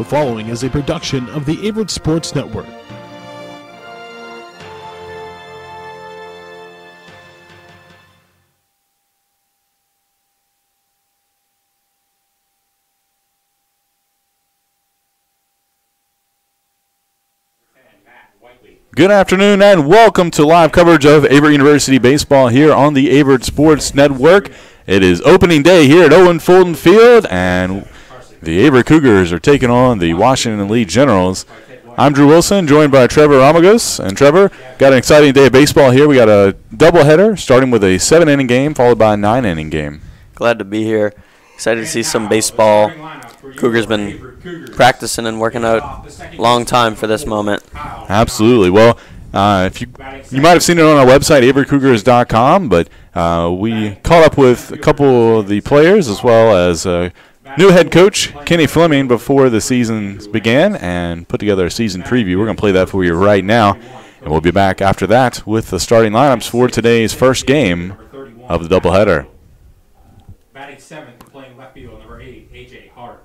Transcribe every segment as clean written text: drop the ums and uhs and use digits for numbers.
The following is a production of the Averett Sports Network. Good afternoon and welcome to live coverage of Averett University baseball here on the Averett Sports Network. It is opening day here at Owen Fulton Field, and the Averett Cougars are taking on the Washington Lee Generals. I'm Drew Wilson, joined by Trevor Ramagos. And Trevor, got an exciting day of baseball here. We got a doubleheader starting with a 7-inning game followed by a 9-inning game. Glad to be here. Excited to see some baseball. Cougars been practicing and working out a long time for this moment. Absolutely. Well, if you might have seen it on our website, averettcougars.com, but we caught up with a couple of the players as well as new head coach Kenny Fleming before the season began and put together a season preview. We're going to play that for you right now, and we'll be back after that with the starting lineups for today's first game of the doubleheader. Batting 7th and playing left field, number 8, A.J. Hart.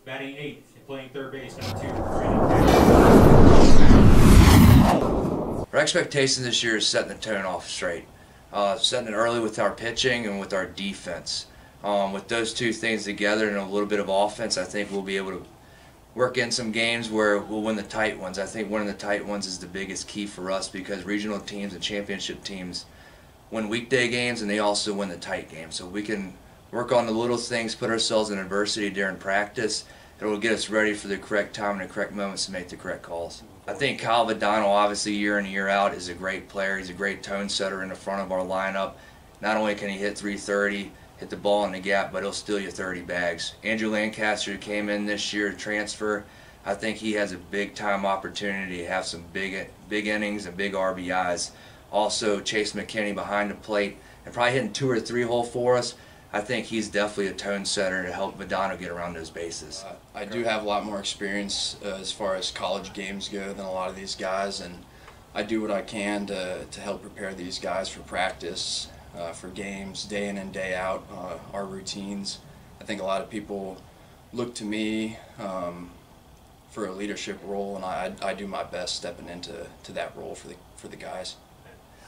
Batting 8th and playing third base, number 2, Our expectation this year is setting the tone off straight. Setting it early with our pitching and with our defense. With those two things together and a little bit of offense, I think we'll be able to work in some games where we'll win the tight ones. I think winning the tight ones is the biggest key for us because regional teams and championship teams win weekday games and they also win the tight games. So we can work on the little things, put ourselves in adversity during practice. It will get us ready for the correct time and the correct moments to make the correct calls. I think Kyle Vidano, obviously year in and year out, is a great player. He's a great tone setter in the front of our lineup. Not only can he hit 330, hit the ball in the gap, but he'll steal you 30 bags. Andrew Lancaster, who came in this year to transfer, I think he has a big-time opportunity to have some big innings and big RBIs. Also, Chase McKinney behind the plate and probably hitting 2 or 3 hole for us. I think he's definitely a tone setter to help Vidano get around those bases. I do have a lot more experience as far as college games go than a lot of these guys, and I do what I can to help prepare these guys for practice, for games, day in and day out, our routines. I think a lot of people look to me for a leadership role, and I do my best stepping into that role for the guys.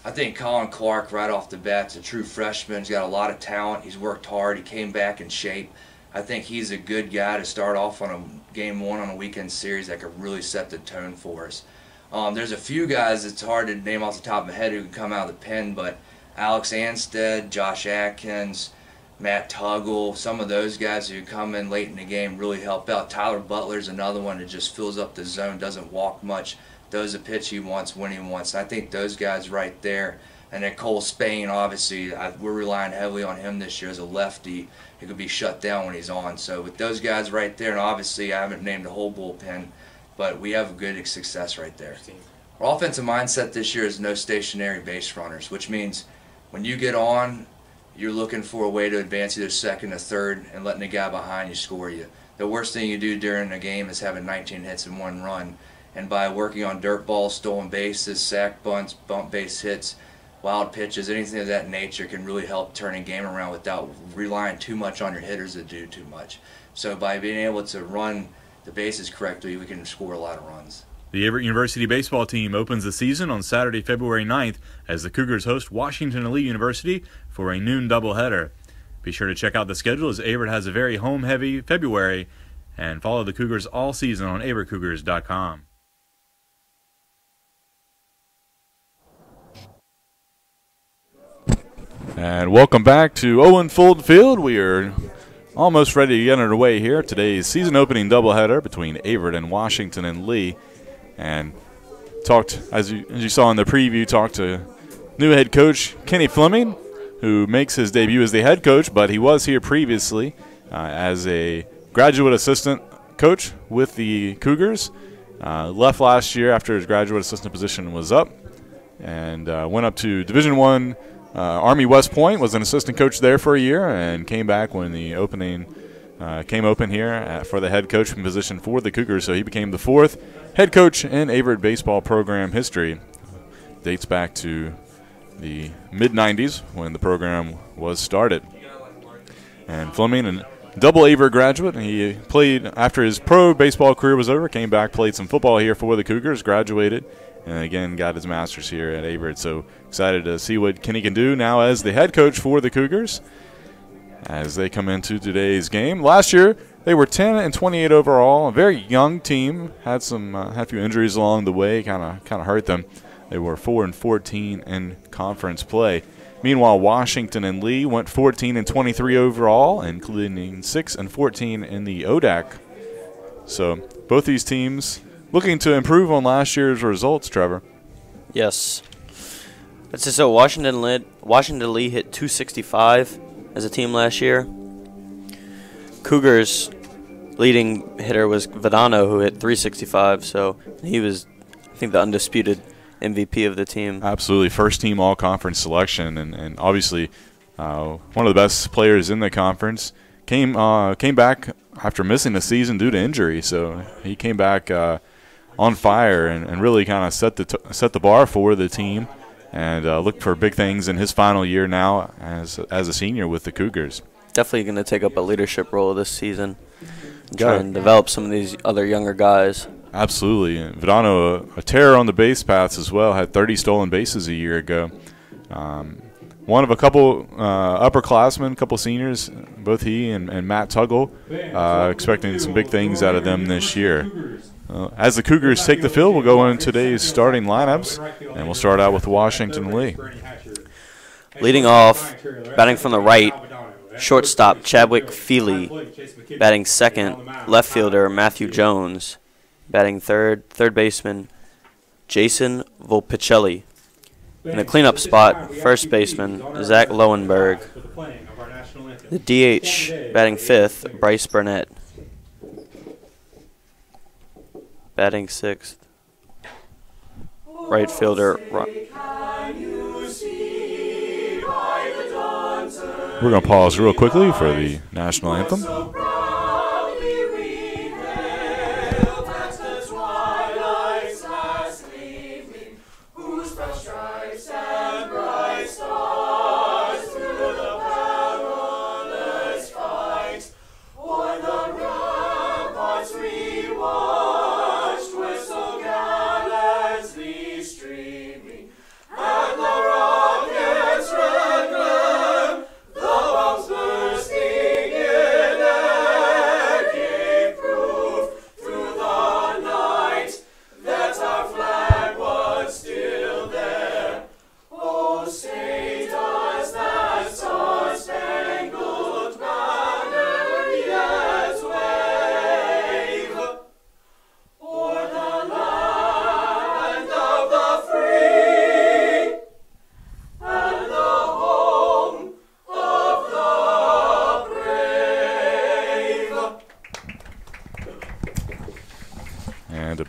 I think Colin Clark, right off the bat, is a true freshman. He's got a lot of talent. He's worked hard. He came back in shape. I think he's a good guy to start off on a game 1 on a weekend series that could really set the tone for us. There's a few guys it's hard to name off the top of my head who can come out of the pen, but Alex Anstead, Josh Atkins, Matt Tuggle, some of those guys who come in late in the game really help out. Tyler Butler's another one that just fills up the zone, doesn't walk much, does the pitch he wants when he wants. I think those guys right there, and then Cole Spain, obviously, we're relying heavily on him this year as a lefty. He could be shut down when he's on. So with those guys right there, and obviously I haven't named the whole bullpen, but we have good success right there. Our offensive mindset this year is no stationary base runners, which means when you get on, you're looking for a way to advance either second or third and letting the guy behind you score you. The worst thing you do during a game is having 19 hits and 1 run. And by working on dirt balls, stolen bases, sack bunts, bump base hits, wild pitches, anything of that nature can really help turn a game around without relying too much on your hitters that do too much. So by being able to run the bases correctly, we can score a lot of runs. The Averett University baseball team opens the season on Saturday, February 9th as the Cougars host Washington Lee University for a noon doubleheader. Be sure to check out the schedule as Averett has a very home-heavy February, and follow the Cougars all season on averettcougars.com. And welcome back to Owen Fulton Field. We are almost ready to get underway here. Today's season opening doubleheader between Averett and Washington and Lee. And talked, as you saw in the preview, talked to new head coach Kenny Fleming, who makes his debut as the head coach, but he was here previously as a graduate assistant coach with the Cougars. Left last year after his graduate assistant position was up, and went up to Division I Army West Point, was an assistant coach there for a year, and came back when the opening came open here for the head coaching position for the Cougars. So he became the 4th head coach in Averett baseball program history. Dates back to the mid-90s when the program was started. And Fleming, double Averett graduate. He played after his pro baseball career was over, came back, played some football here for the Cougars, graduated, and again got his master's here at Averett. So excited to see what Kenny can do now as the head coach for the Cougars as they come into today's game. Last year they were 10-28 overall, a very young team. Had a few injuries along the way, kind of hurt them. They were 4-14 in conference play. Meanwhile, Washington and Lee went 14-23 overall, including 6-14 in the ODAC. So both these teams looking to improve on last year's results, Trevor. Yes. So Washington Lee hit 265 as a team last year. Cougars' leading hitter was Vidano, who hit 365. So he was, I think, the undisputed MVP of the team. Absolutely, first team all-conference selection, and obviously one of the best players in the conference. Came back after missing a season due to injury, so he came back on fire and really kind of set the bar for the team, and looked for big things in his final year now as a senior with the Cougars. Definitely going to take up a leadership role this season, and try and develop some of these other younger guys. Absolutely. Vidano, a terror on the base paths as well, had 30 stolen bases a year ago. One of a couple upperclassmen, a couple seniors, both he and Matt Tuggle, expecting some big things out of them this year. As the Cougars take the field, we'll go into today's starting lineups, and we'll start out with Washington Lee. Leading off, batting from the right, shortstop Chadwick Feely. Batting second, left fielder Matthew Jones. Batting third baseman Jason Volpicelli. In the cleanup spot, first baseman Zach Lowenberg. The DH, batting fifth, Bryce Burnett. Batting sixth, right fielder We're going to pause real quickly for the national anthem.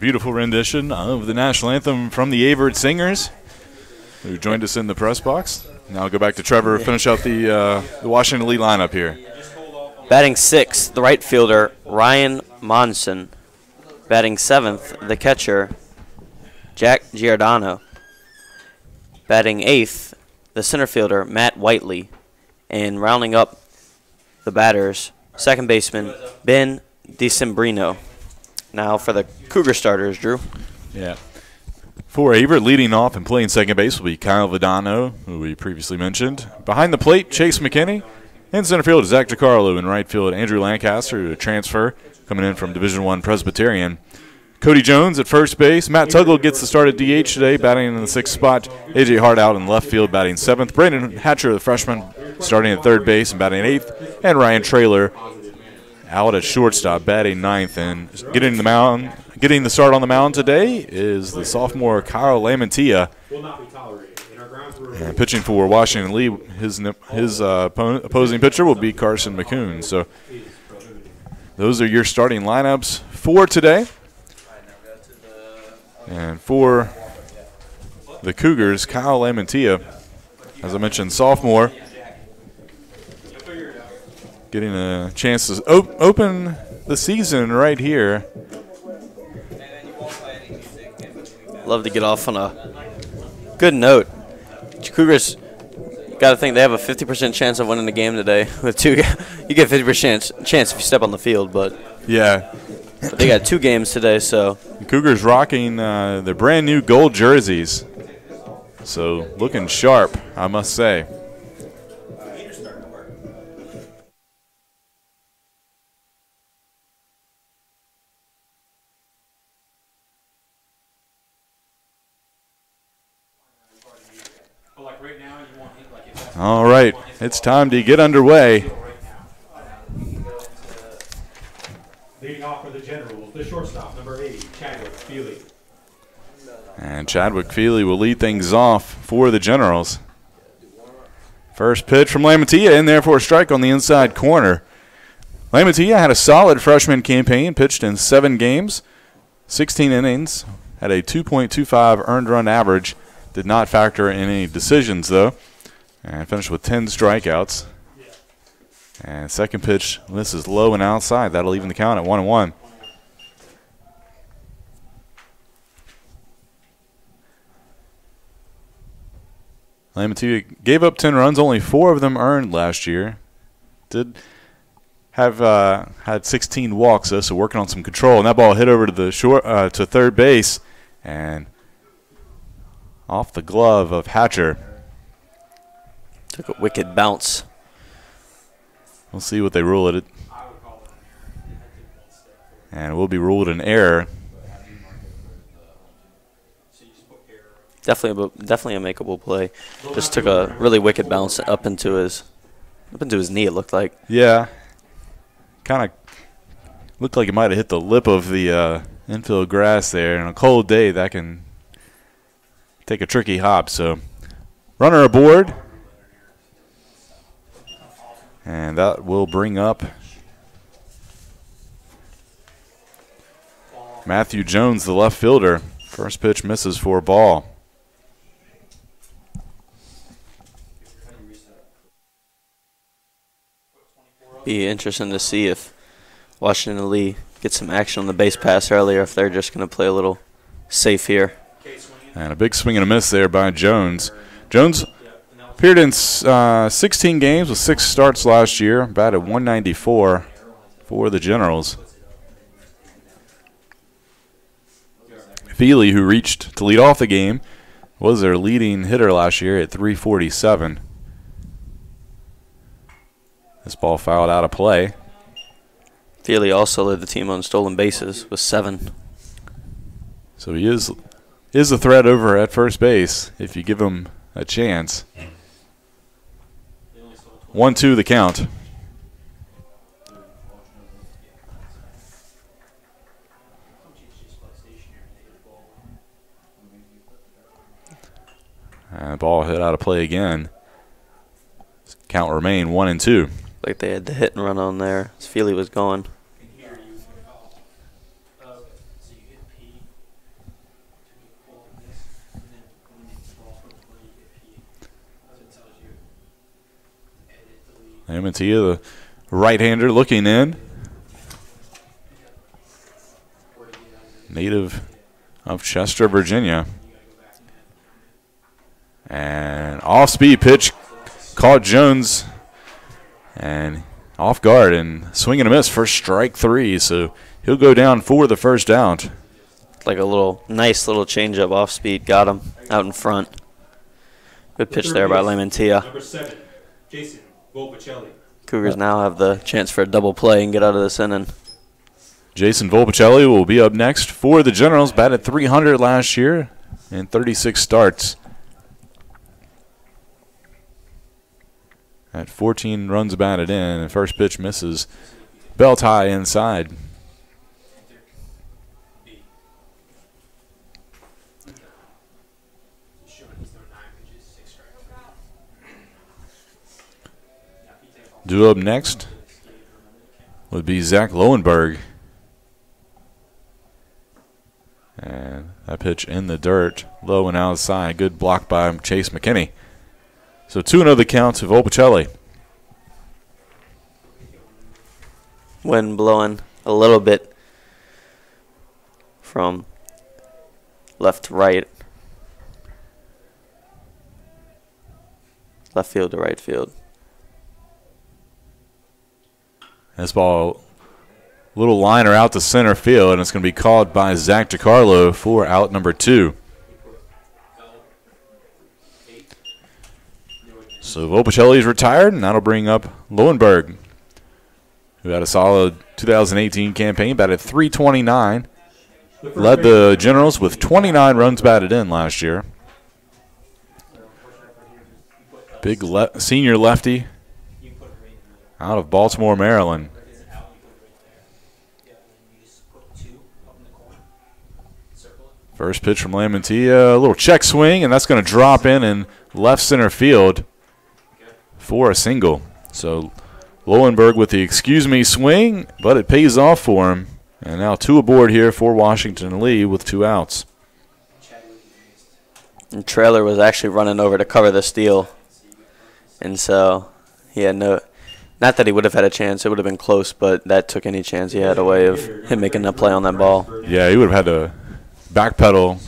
Beautiful rendition of the national anthem from the Averett Singers, who joined us in the press box. Now I'll go back to Trevor to finish out the Washington Lee lineup here. Batting sixth, the right fielder Ryan Monson. Batting seventh, the catcher Jack Giordano. Batting eighth, the center fielder Matt Whiteley. And rounding up the batters, second baseman Ben DeCimbrino. Now for the Cougar starters, Drew. Yeah. For Averett, leading off and playing second base will be Kyle Vidano, who we previously mentioned. Behind the plate, Chase McKinney. In center field, Zach DiCarlo. In right field, Andrew Lancaster, a transfer coming in from Division I Presbyterian. Cody Jones at first base. Matt Tuggle gets the start at DH today, batting in the sixth spot. A.J. Hart out in left field, batting seventh. Brandon Hatcher, the freshman, starting at third base and batting eighth. And Ryan Traylor out at shortstop, batting ninth. And getting the start on the mound today is the sophomore Kyle Lamantia. And pitching for Washington Lee, his opposing pitcher will be Carson McCoon. So those are your starting lineups for today. And for the Cougars, Kyle Lamantia, as I mentioned, sophomore, getting a chance to open the season right here. Love to get off on a good note. Cougars Got to think they have a 50% chance of winning the game today. With two, you get 50% chance if you step on the field, but Yeah. they got 2 games today, so. The Cougars rocking their brand new gold jerseys. So looking sharp, I must say. All right, it's time to get underway. Leading off for the Generals, the shortstop, number 8, Chadwick Feely. And Chadwick Feely will lead things off for the Generals. First pitch from Lamantia in there for a strike on the inside corner. Lamantia had a solid freshman campaign, pitched in 7 games, 16 innings, had a 2.25 earned run average. Did not factor in any decisions, though, and finished with 10 strikeouts. And second pitch misses low and outside. That'll even the count at 1-1. Lamantia gave up 10 runs, only 4 of them earned last year. Did have had 16 walks, though, so working on some control. And that ball hit over to the to third base, and off the glove of Hatcher. Took a wicked bounce. We'll see what they rule it. And it will be ruled an error. Definitely a makeable play. Just took a really wicked bounce up into his knee, it looked like. Yeah. Kind of looked like it might have hit the lip of the infield grass there. On a cold day, that can take a tricky hop. So, runner aboard. And that will bring up Matthew Jones, the left fielder. First pitch misses for a ball. Be interesting to see if Washington Lee gets some action on the base pass earlier, if they're just going to play a little safe here. And a big swing and a miss there by Jones. Jones appeared in 16 games with 6 starts last year, batted .194 for the Generals. Feely, who reached to lead off the game, was their leading hitter last year at .347. This ball fouled out of play. Feely also led the team on stolen bases with 7. So he is a threat over at first base if you give him a chance. 1-2 the count. And the ball hit out of play again. Count remain 1-2. Like they had the hit and run on there as Feely was gone. Lamantia, the right-hander, looking in. Native of Chester, Virginia. And off-speed pitch caught Jones and off guard and swing and a miss for strike 3. So he'll go down for the first out. Like a nice little changeup off speed, got him out in front. Good pitch there by Lamantia. Number 7, Jason Volpicelli. Cougars now have the chance for a double play and get out of this inning. Jason Volpicelli will be up next for the Generals. Batted .300 last year in 36 starts. At 14 runs batted in, and first pitch misses belt high inside. Due up next would be Zach Lowenberg. And that pitch in the dirt, low and outside. Good block by Chase McKinney. So 2-0 the count to Volpicelli. Wind blowing a little bit from left to right. left field to right field. This ball, little liner out to center field, and it's going to be called by Zach DiCarlo for out number 2. So Volpicelli's retired, and that'll bring up Lowenberg, who had a solid 2018 campaign, batted .329, led the Generals with 29 runs batted in last year. Big senior lefty out of Baltimore, Maryland. First pitch from Lamantia, a little check swing, and that's going to drop in left center field for a single. So Lowenberg with the excuse me swing, but it pays off for him. And now 2 aboard here for Washington Lee with 2 outs. And Trailer was actually running over to cover the steal. And so he had not that he would have had a chance, it would have been close, but that took any chance he had away of him making a play on that ball. Yeah, he would have had to backpedal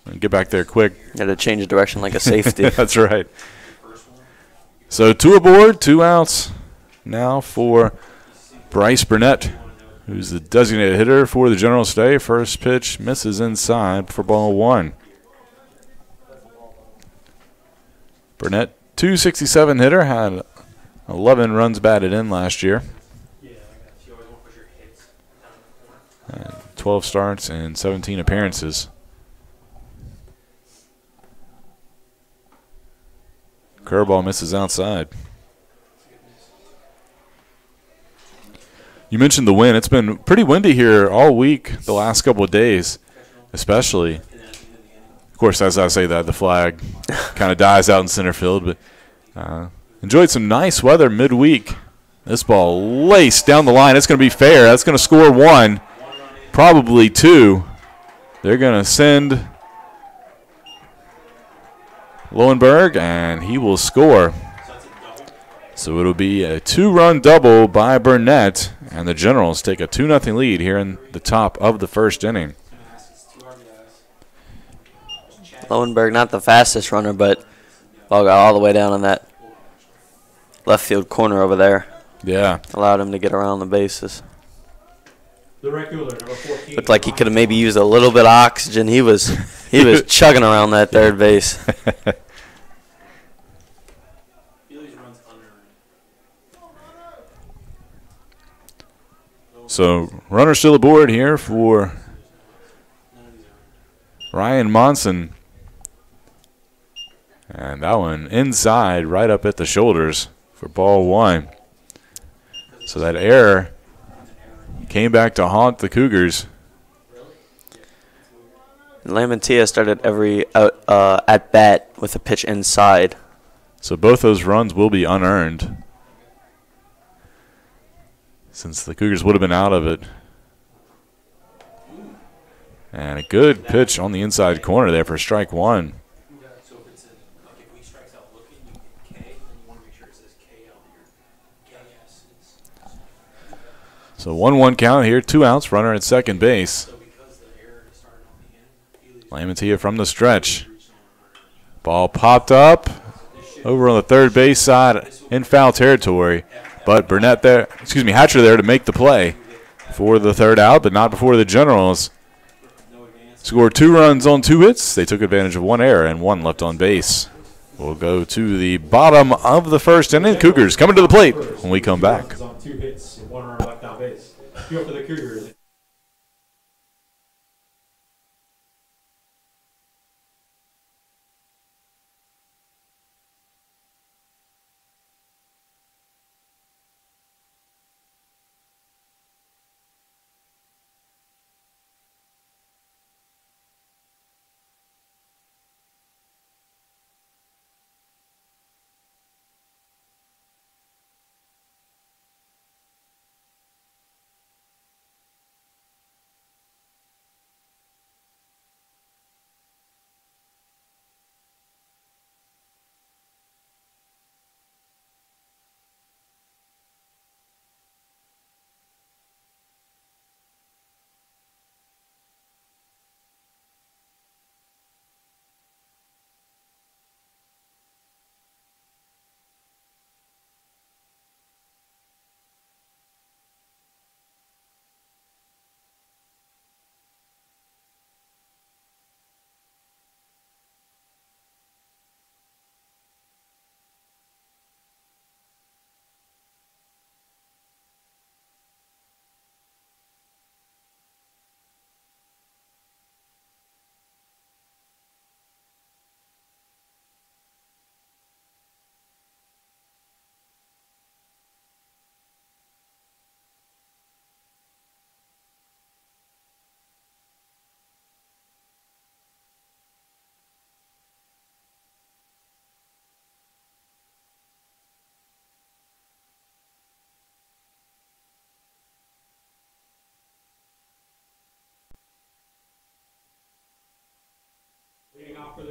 and get back there quick. He had to change direction like a safety. That's right. So 2 aboard, 2 outs now for Bryce Burnett, who's the designated hitter for the Generals today. First pitch misses inside for ball 1. Burnett, .267 hitter, had 11 runs batted in last year. 12 starts and 17 appearances. Curveball misses outside. You mentioned the wind. It's been pretty windy here all week, the last couple of days, especially. Of course, as I say that, the flag kind of dies out in center field, but enjoyed some nice weather midweek. This ball laced down the line. It's going to be fair. That's going to score 1, probably 2. They're going to send Lowenberg, and he will score. So it'll be a 2-run double by Burnett, and the Generals take a 2-0 lead here in the top of the first inning. Lowenberg, not the fastest runner, but ball got all the way down on that left field corner over there. Yeah. Allowed him to get around the bases. Looked Looked like he could have maybe used a little bit of oxygen. He was chugging around that third base. So runner still aboard here for Ryan Monson. And that one inside, right up at the shoulders for ball 1. So that error came back to haunt the Cougars. Lamantia started every at-bat with a pitch inside. So both those runs will be unearned, since the Cougars would have been out of it. And a good pitch on the inside corner there for strike 1. So 1-1 count here, 2 outs, runner at second base. Lamantia from the stretch. Ball popped up over on the third base side in foul territory. But Hatcher there to make the play for the third out, but not before the Generals scored 2 runs on 2 hits. They took advantage of 1 error and 1 left on base. We'll go to the bottom of the first inning. Cougars coming to the plate when we come back. 2 hits, 1 run left on base. Field for the Cougars.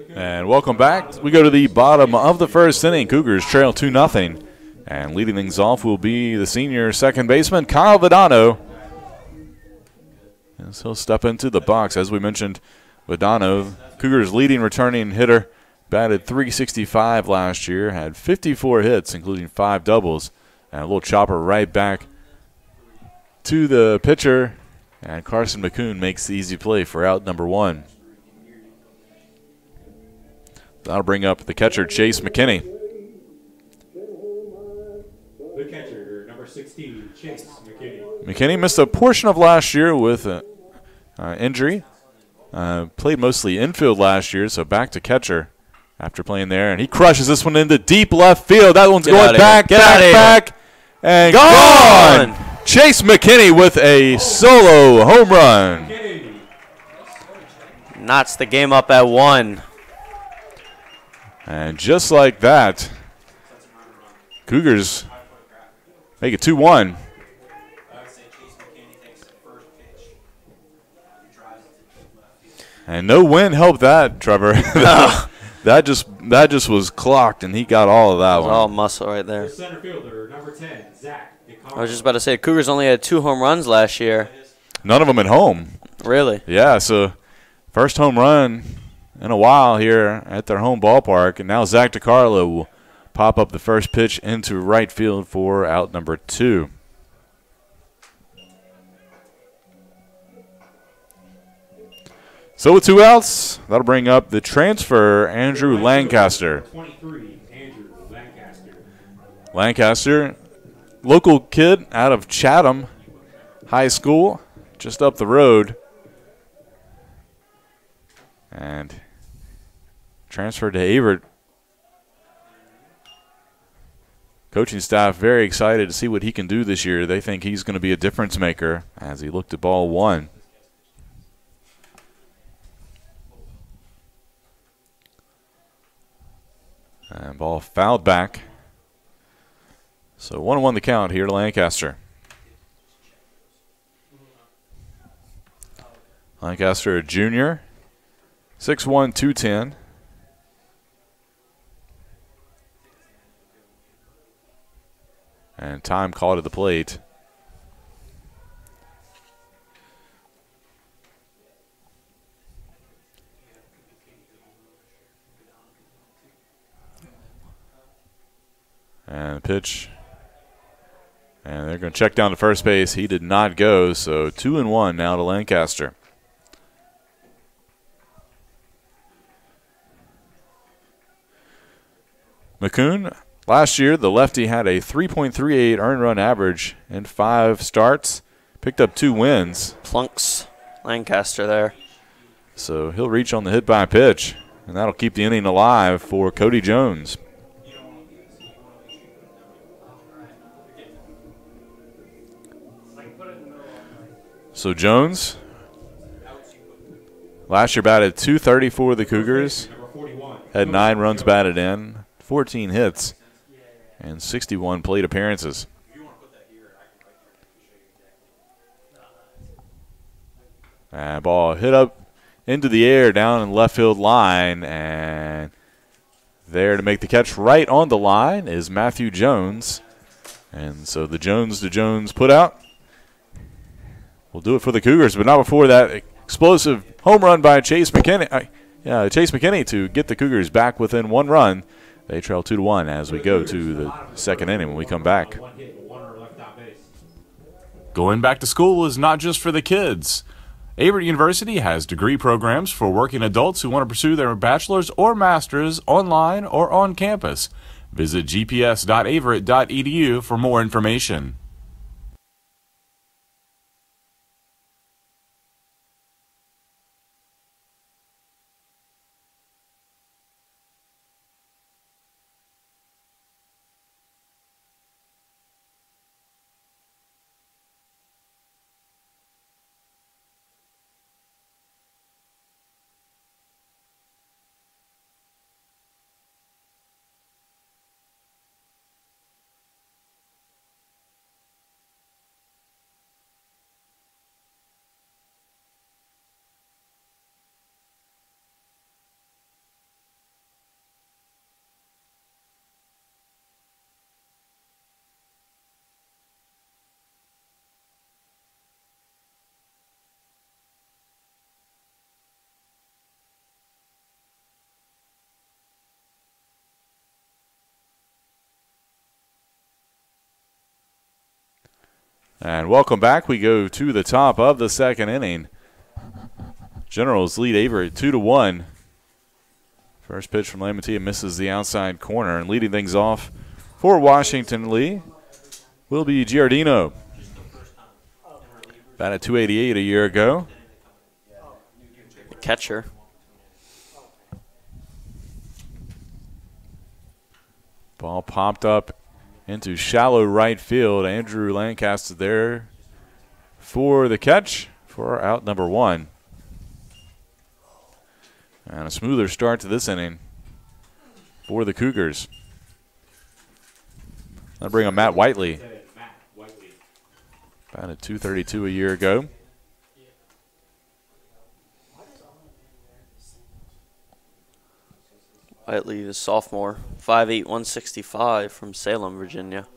And welcome back. We go to the bottom of the first inning. Cougars trail 2-0. And leading things off will be the senior second baseman, Kyle Vidano. As he'll step into the box. As we mentioned, Vidano, Cougars' leading returning hitter, batted .365 last year, had 54 hits, including 5 doubles. And a little chopper right back to the pitcher. And Carson McCoon makes the easy play for out number 1. That'll bring up the catcher, Chase McKinney. The catcher, number 16, Chase McKinney. McKinney missed a portion of last year with an injury. Played mostly infield last year, so back to catcher after playing there. And he crushes this one into deep left field. That one's going back, and gone! Chase McKinney with a solo home run. Knots the game up at 1. And just like that, Cougars make it 2-1. And no wind helped that, Trevor. that just was clocked, and he got all of that one. All muscle right there. The center fielder, number 10, Zach. I was just about to say, Cougars only had 2 home runs last year. None of them at home. Really? Yeah, so first home run in a while here at their home ballpark. And now Zach DiCarlo will pop up the first pitch into right field for out number 2. So with 2 outs, that'll bring up the transfer, Andrew Lancaster. 23, Andrew Lancaster. Lancaster, local kid out of Chatham High School, just up the road. And transferred to Averett. Coaching staff very excited to see what he can do this year. They think he's going to be a difference maker as he looked at ball 1. And ball fouled back. So 1-1 the count here to Lancaster. Lancaster, a junior, 6'1", 210. And time called at the plate. And the pitch. And they're going to check down to first base. He did not go, so 2-1 now to Lancaster. McCoon, last year the lefty had a 3.38 earned run average in 5 starts. Picked up 2 wins. Plunks Lancaster there. So he'll reach on the hit by pitch, and that'll keep the inning alive for Cody Jones. So Jones, last year batted .230 for the Cougars, had 9 runs batted in, 14 hits, and 61 plate appearances. And ball hit up into the air down in left field line, and there to make the catch right on the line is Matthew Jones. And so the Jones to Jones put out will do it for the Cougars, but not before that explosive home run by Chase McKinney. Chase McKinney to get the Cougars back within 1 run. They trail 2-1 as we go to the second inning when we come back. Going back to school is not just for the kids. Averett University has degree programs for working adults who want to pursue their bachelor's or master's online or on campus. Visit gps.averett.edu for more information. And welcome back. We go to the top of the second inning. Generals lead Averett 2-1. First pitch from Lamantia misses the outside corner, and leading things off for Washington Lee will be Giardino. Batted .288 a year ago. The catcher. Ball popped up into shallow right field. Andrew Lancaster there for the catch for out number 1. And a smoother start to this inning for the Cougars. That'll bring up Matt Whiteley. Batted .232 a year ago. Whiteley, the sophomore, 5'8", 165 from Salem, Virginia.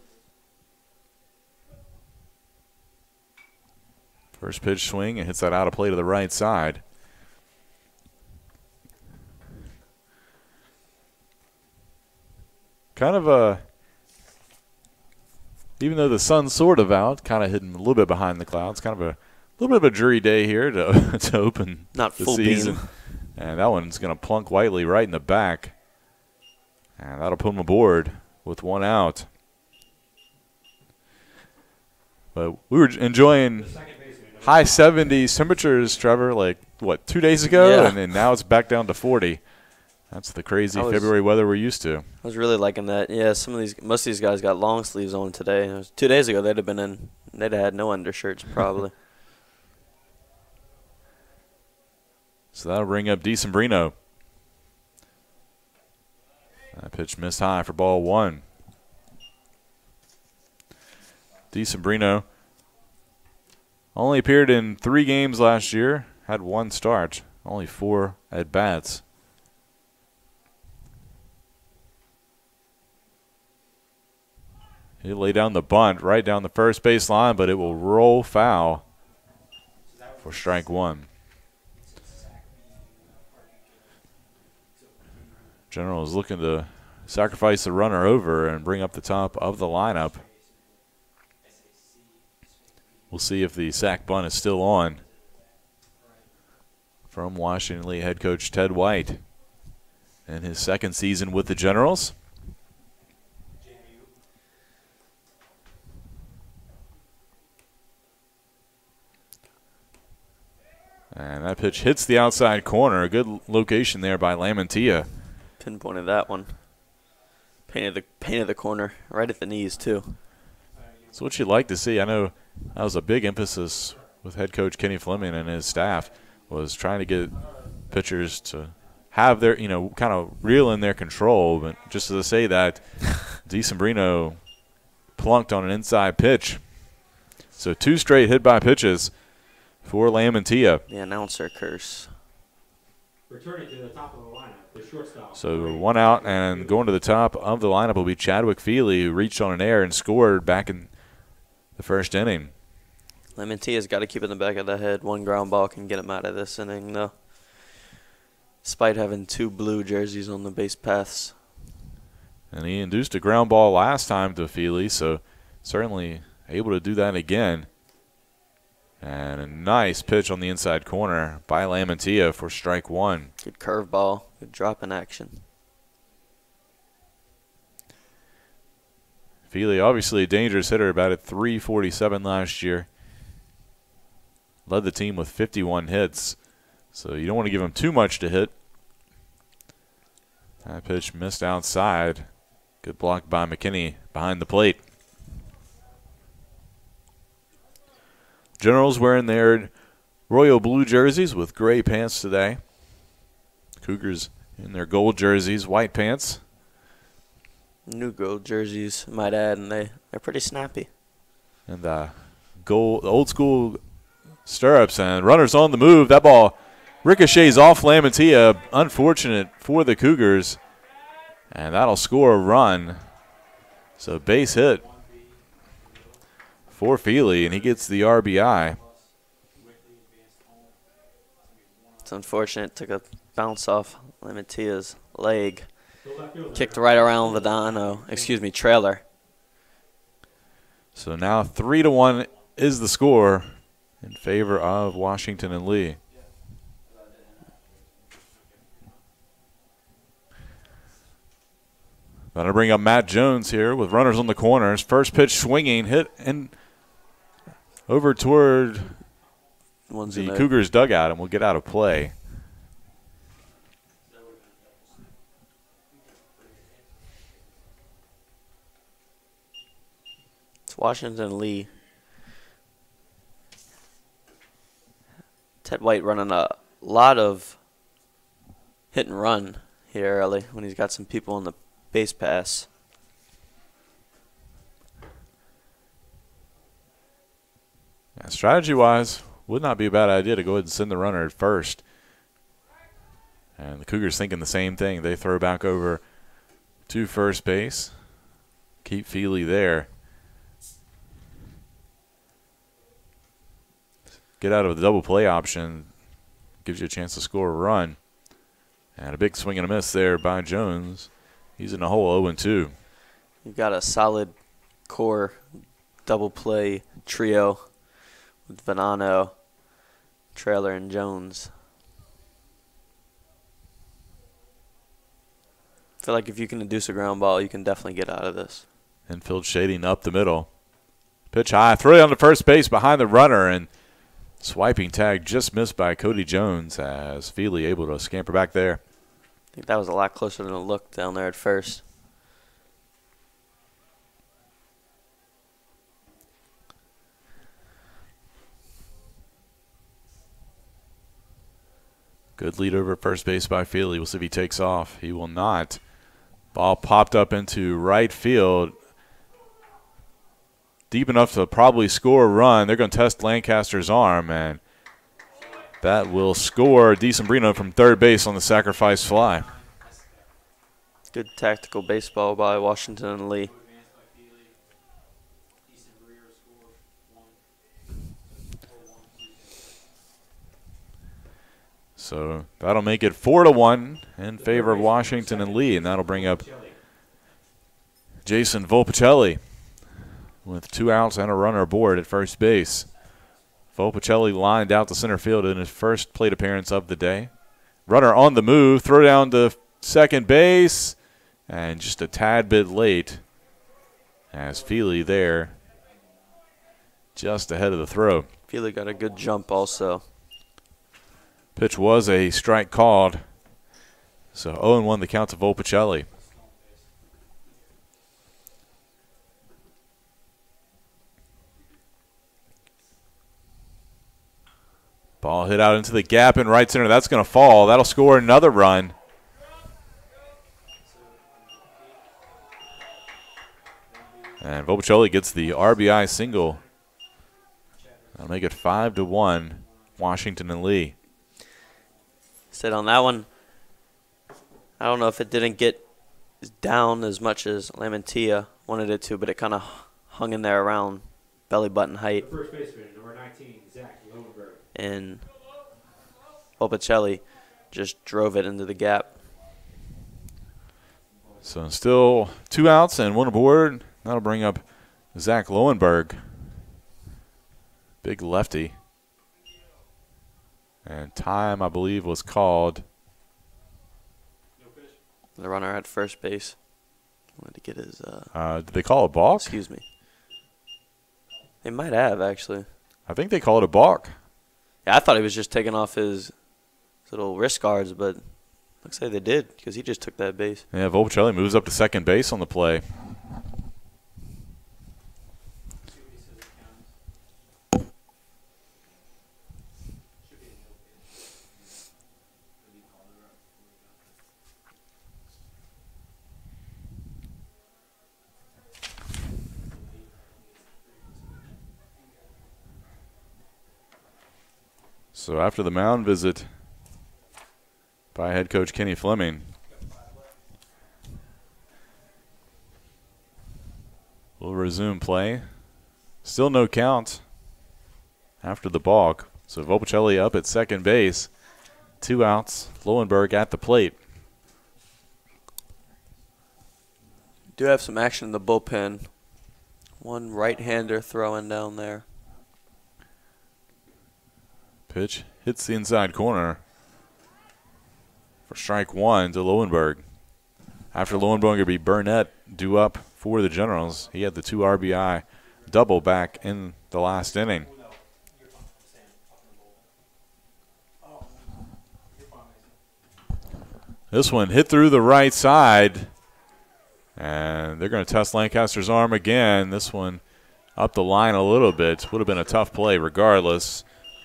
First pitch swing and hits that out of play to the right side. Kind of a, even though the sun's sort of out, kind of hidden a little bit behind the clouds. Kind of a little bit of a dreary day here to to open Not the full season. beam. And that one's going to plunk Whiteley right in the back. And that'll put him aboard with 1 out. But we were enjoying high 70s temperatures, Trevor, like, what, 2 days ago? Yeah. And then now it's back down to 40. That's the crazy February weather we're used to. I was really liking that. Yeah, most of these guys got long sleeves on today. It was 2 days ago, they'd have had no undershirts probably. So that'll bring up DeSombrino. That pitch missed high for ball 1. DeSombrino only appeared in 3 games last year, had 1 start, only 4 at-bats. He'll lay down the bunt right down the first base line, but it will roll foul for strike 1. General is looking to sacrifice the runner over and bring up the top of the lineup. We'll see if the sack bunt is still on from Washington Lee head coach Ted White in his 2nd season with the Generals. And that pitch hits the outside corner. A good location there by Lamantia. Pinpointed that one. Painted the corner right at the knees too. It's what you'd like to see. I know that was a big emphasis with head coach Kenny Fleming and his staff, was trying to get pitchers to have their, kind of reel in their control. But just to say that, DeSombrino plunked on an inside pitch. So 2 straight hit-by pitches for Lamantia. The announcer curse. Returning to the top of the lineup, the shortstop. So 1 out, and going to the top of the lineup will be Chadwick Feely, who reached on an error and scored back in the 1st inning. Lamantia's got to keep it in the back of the head. 1 ground ball can get him out of this inning, though. Despite having 2 blue jerseys on the base paths. And he induced a ground ball last time to Feely, so certainly able to do that again. And a nice pitch on the inside corner by Lamantia for strike 1. Good curveball. Good drop in action. Feely, obviously a dangerous hitter, batted .347 last year. Led the team with 51 hits. So you don't want to give him too much to hit. That pitch missed outside. Good block by McKinney behind the plate. Generals wearing their royal blue jerseys with gray pants today. Cougars in their gold jerseys, white pants. New gold jerseys, might add, and they're pretty snappy. And the old school stirrups, and runners on the move. That ball ricochets off Lamantia. Unfortunate for the Cougars. And that'll score a run. So base hit for Feely, and he gets the RBI. It's unfortunate. It took a bounce off Lamantia's leg. Kicked right around the trailer. So now 3-1 is the score in favor of Washington and Lee. Going to bring up Matt Jones here with runners on the corners. First pitch swinging, hit and over toward the Cougars dugout, and will get out of play. It's Washington Lee. Ted White running a lot of hit and run here early when he's got some people on the base pass. Yeah, strategy-wise, would not be a bad idea to go ahead and send the runner at first. And the Cougars thinking the same thing. They throw back over to first base. Keep Feely there. Get out of the double play option. Gives you a chance to score a run. And a big swing and a miss there by Jones. He's in the hole 0-2. You've got a solid core double play trio with Venano, Trailer, and Jones. I feel like if you can induce a ground ball, you can definitely get out of this. Infield shading up the middle. Pitch high, throw it on to first base behind the runner, and swiping tag just missed by Cody Jones as Feely able to scamper back there. I think that was a lot closer than it looked down there at first. Good lead over first base by Feely. We'll see if he takes off. He will not. Ball popped up into right field. Deep enough to probably score a run. They're going to test Lancaster's arm, and that will score DeSombrino from third base on the sacrifice fly. Good tactical baseball by Washington and Lee. So that'll make it 4-1 in favor of Washington and Lee, and that'll bring up Jason Volpicelli with 2 outs and a runner aboard at first base. Volpicelli lined out to center field in his first plate appearance of the day. Runner on the move, throw down to second base, and just a tad bit late as Feely there just ahead of the throw. Feely got a good jump also. Pitch was a strike called. So 0-1 the count to Volpicelli. Ball hit out into the gap in right center. That's going to fall. That'll score another run. And Volpicelli gets the RBI single. That'll make it 5-1, Washington and Lee. Said on that one, I don't know if it didn't get down as much as Lamantia wanted it to, but it kind of hung in there around belly button height. First baseman, number 19, Zach Lowenberg. And Volpicelli just drove it into the gap. So still 2 outs and 1 aboard. That'll bring up Zach Lowenberg. Big lefty. And time, I believe, was called. The runner at first base wanted to get his. Did they call a balk? Excuse me. They might have, actually. I think they called it a balk. Yeah, I thought he was just taking off his little wrist guards, but looks like they did because he just took that base. Yeah, Volpicelli moves up to second base on the play. So after the mound visit by head coach Kenny Fleming, we'll resume play. Still no count after the balk. So Volpicelli up at second base. 2 outs. Lowenberg at the plate. Do have some action in the bullpen. One right-hander throwing down there. Pitch hits the inside corner for strike one to Lowenberg. After Lowenberg would be Burnett due up for the Generals. He had the 2 RBI double back in the last inning. This one hit through the right side, and they're going to test Lancaster's arm again. This one up the line a little bit. Would have been a tough play regardless.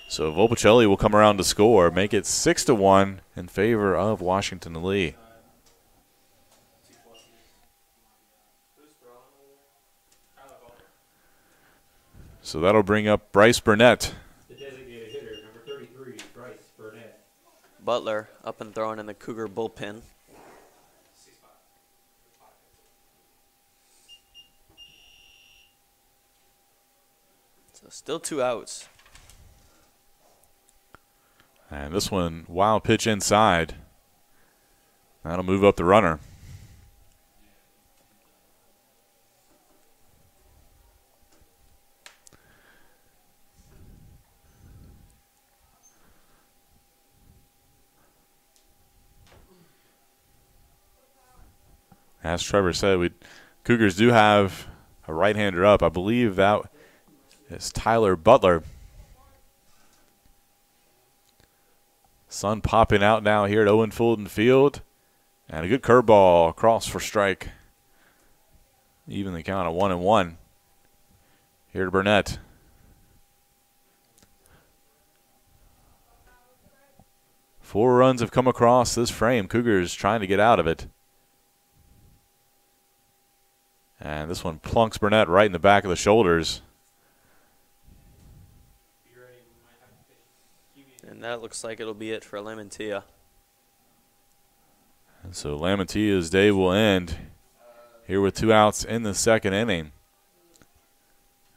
So Volpicelli will come around to score, make it 6-1 in favor of Washington Lee. So that'll bring up Bryce Burnett. The designated hitter, number 33, Bryce Burnett. Butler up and throwing in the Cougar bullpen. So still 2 outs. And this one, wild pitch inside. That'll move up the runner. As Trevor said, Cougars do have a right-hander up. I believe that is Tyler Butler. Sun popping out now here at Owen Fulton Field. And a good curveball across for strike. Even the count of 1-1. Here to Burnett. Four runs have come across this frame. Cougars trying to get out of it. And this one plunks Burnett right in the back of the shoulders. And that looks like it'll be it for Lamantia. And so Lamantia's day will end here with 2 outs in the second inning.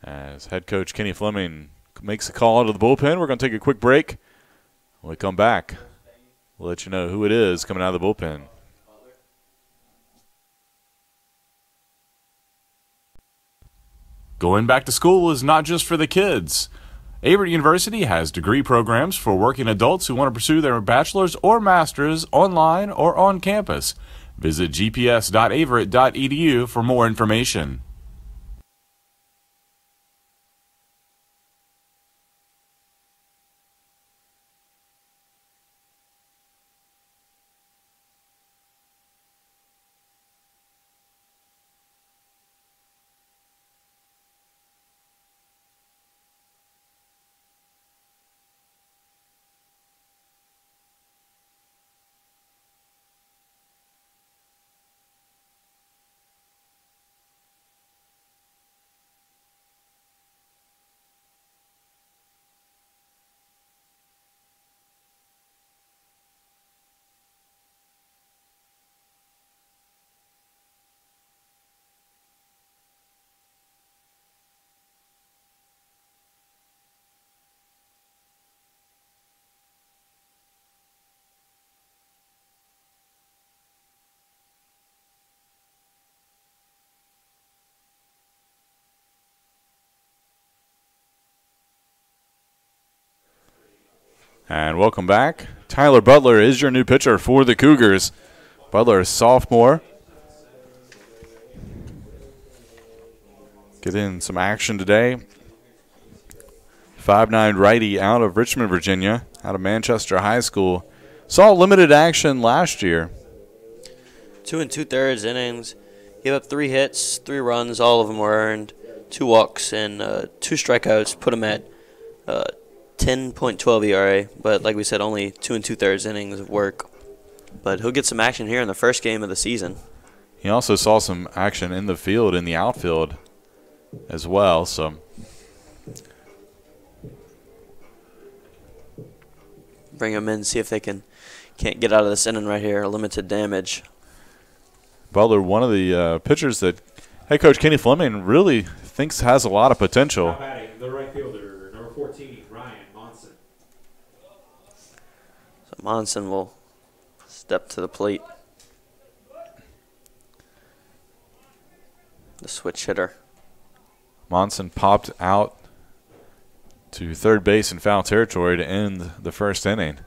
As head coach Kenny Fleming makes a call to the bullpen, we're going to take a quick break. When we come back, we'll let you know who it is coming out of the bullpen. Going back to school is not just for the kids. Averett University has degree programs for working adults who want to pursue their bachelor's or master's online or on campus. Visit gps.averett.edu for more information. And welcome back. Tyler Butler is your new pitcher for the Cougars. Butler is sophomore. Get in some action today. 5'9" righty out of Richmond, Virginia, out of Manchester High School. Saw limited action last year. 2 2/3 innings. Gave up 3 hits, 3 runs. All of them were earned. 2 walks and 2 strikeouts. Put him at 10.12 ERA. But like we said, only 2 2/3 innings of work. But he'll get some action here in the first game of the season. He also saw some action in the field, in the outfield as well. So bring him in, see if they can't get out of this inning right here. Limited damage. Butler, one of the pitchers that head coach Kenny Fleming really thinks has a lot of potential. Now batting, the right fielder, number 14, Ryan Monson. So Monson will step to the plate. The switch hitter. Monson popped out to third base in foul territory to end the first inning.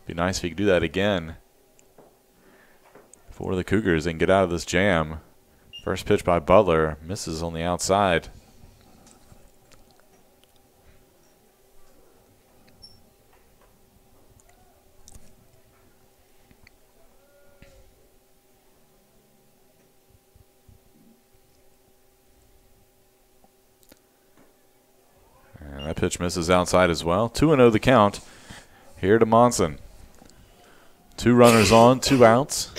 Be nice if he could do that again for the Cougars and get out of this jam. First pitch by Butler, misses on the outside. And that pitch misses outside as well. 2-0 the count here to Monson. 2 runners on, 2 outs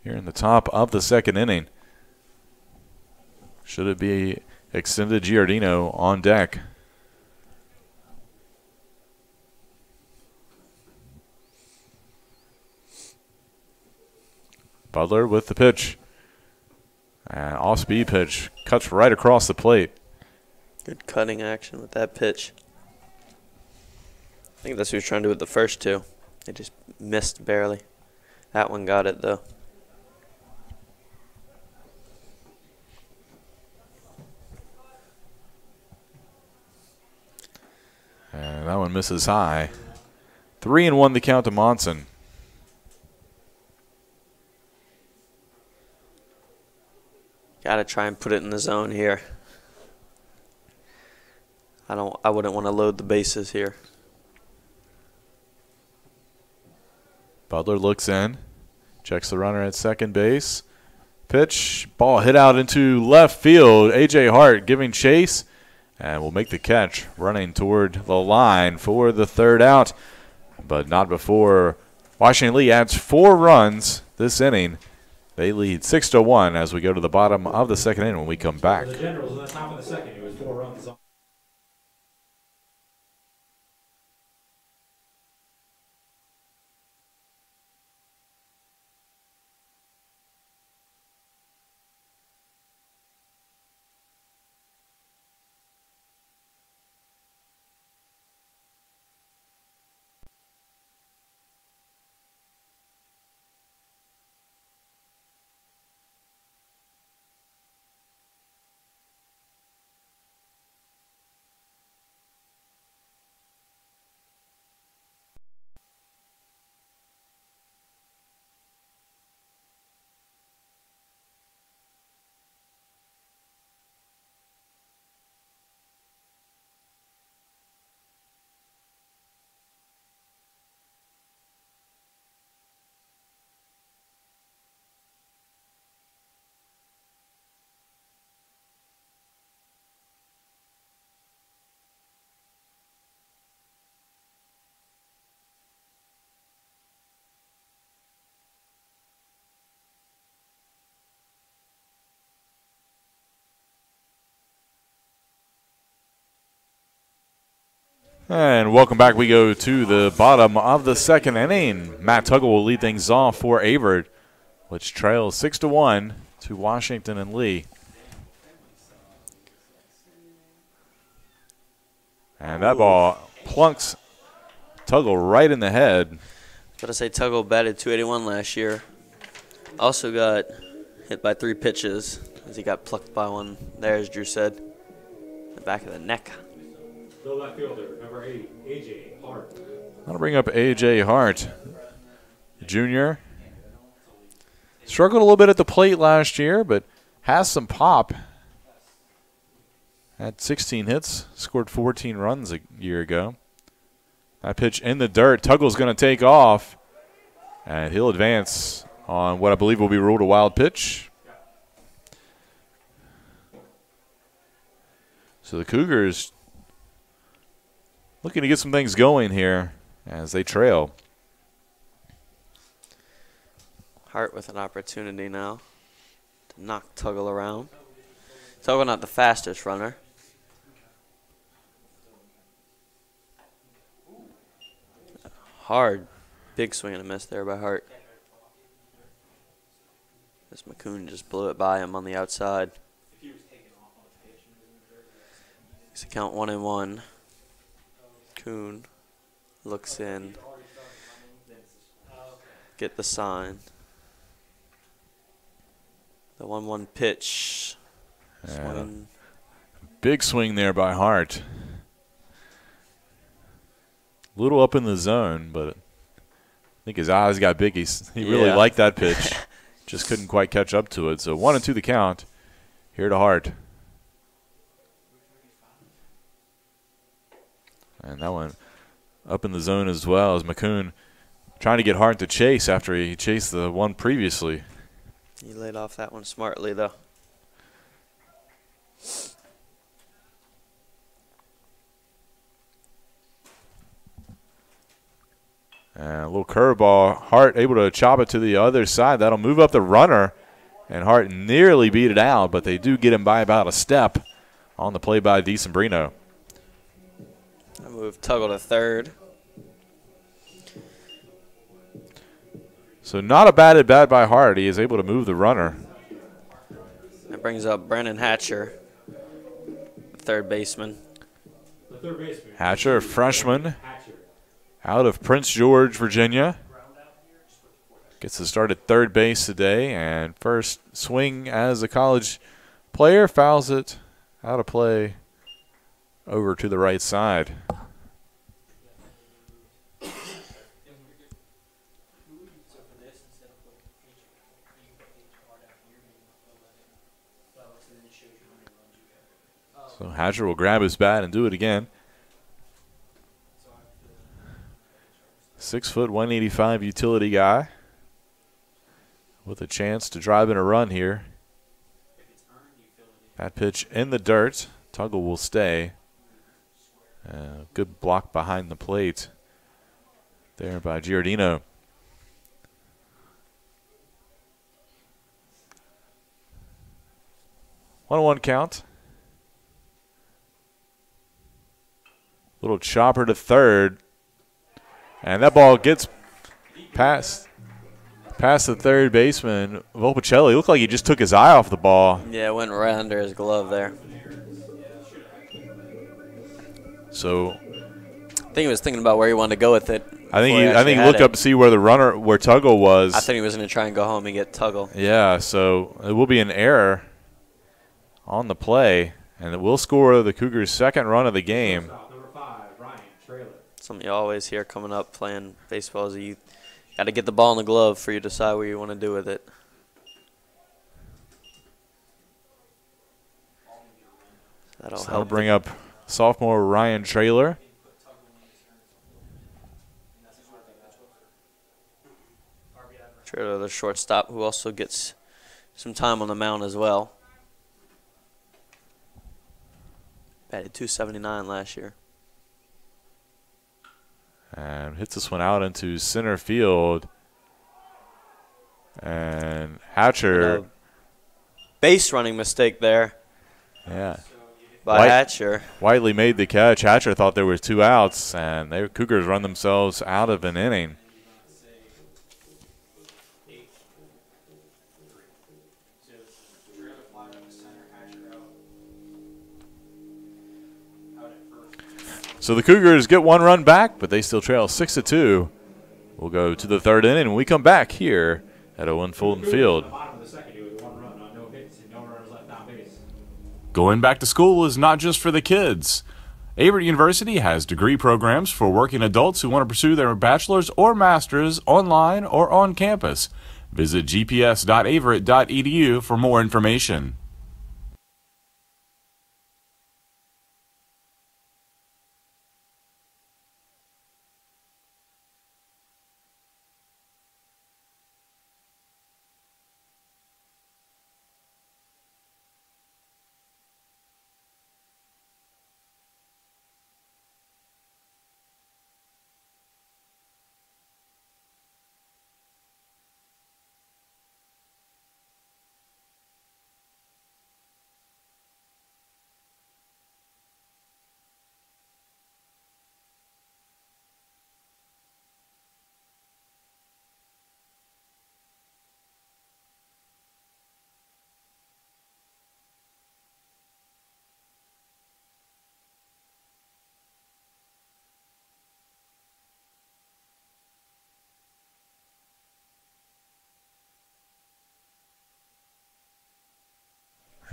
here in the top of the second inning. Should it be extended Giardino on deck? Butler with the pitch. And off-speed pitch. Cuts right across the plate. Good cutting action with that pitch. I think that's what he was trying to do with the first two. It just missed barely. That one got it, though. And that one misses high. 3-1 the count to Monson. Got to try and put it in the zone here. I wouldn't want to load the bases here. Butler looks in, checks the runner at second base. Pitch, ball hit out into left field. A.J. Hart giving chase and will make the catch, running toward the line for the third out, but not before Washington Lee adds 4 runs this inning. They lead 6-1 as we go to the bottom of the second inning when we come back. For the Generals in the top of the second, it was 4 runs. And welcome back. We go to the bottom of the second inning. Matt Tuggle will lead things off for Averett, which trails 6-1 to Washington and Lee. And that ball plunks Tuggle right in the head. Gotta say, Tuggle batted .281 last year. Also got hit by 3 pitches as he got plucked by one there, as Drew said, the back of the neck. The left fielder, number 8, A.J. Hart. I'm going to bring up A.J. Hart, Jr. Struggled a little bit at the plate last year, but has some pop. Had 16 hits, scored 14 runs a year ago. That pitch in the dirt. Tuggle's going to take off, and he'll advance on what I believe will be ruled a wild pitch. So the Cougars looking to get some things going here as they trail. Hart with an opportunity now to knock Tuggle around. Tuggle not the fastest runner. Hard, big swing and a miss there by Hart. This McCoon just blew it by him on the outside. It's a count 1-1. Coon looks in. Get the sign. The 1-1 pitch. Big swing there by Hart. A little up in the zone, but I think his eyes got big. He really liked that pitch. Just couldn't quite catch up to it. So 1-2 the count here to Hart. And that one up in the zone as well as McCoon trying to get Hart to chase after he chased the one previously. He laid off that one smartly, though. And a little curveball. Hart able to chop it to the other side. That'll move up the runner. And Hart nearly beat it out, but they do get him by about a step on the play by DeSombrino. I move Tuggle to third. So not a bad at bat by Hart. He is able to move the runner. That brings up Brandon Hatcher, the third baseman. Hatcher, a freshman, out of Prince George, Virginia. Gets to start at third base today, and first swing as a college player, fouls it out of play over to the right side. So Hatcher will grab his bat and do it again. 6 foot, 185 utility guy with a chance to drive in a run here. That pitch in the dirt. Tuggle will stay. Good block behind the plate there by Giardino. One count. Little chopper to third. And that ball gets past the third baseman, Volpicelli. Looked like he just took his eye off the ball. Yeah, it went right under his glove there. So I think he was thinking about where he wanted to go with it. I think he looked up to see where Tuggle was. I think he was going to try and go home and get Tuggle. Yeah, so it will be an error on the play, and it will score the Cougars' second run of the game. Something you always hear coming up playing baseball is you got to get the ball in the glove for you to decide what you want to do with it. That'll help. Bring up sophomore Ryan Traylor. Traylor, the shortstop, who also gets some time on the mound as well. Batted .279 last year. And hits this one out into center field. And Hatcher. Base running mistake there. Yeah. By Hatcher. Whiteley made the catch. Hatcher thought there was 2 outs, and the Cougars run themselves out of an inning. So the Cougars get 1 run back, but they still trail 6-2. We'll go to the third inning when we come back here at Owen Fulton Field. Going back to school is not just for the kids. Averett University has degree programs for working adults who want to pursue their bachelor's or master's online or on campus. Visit gps.averett.edu for more information.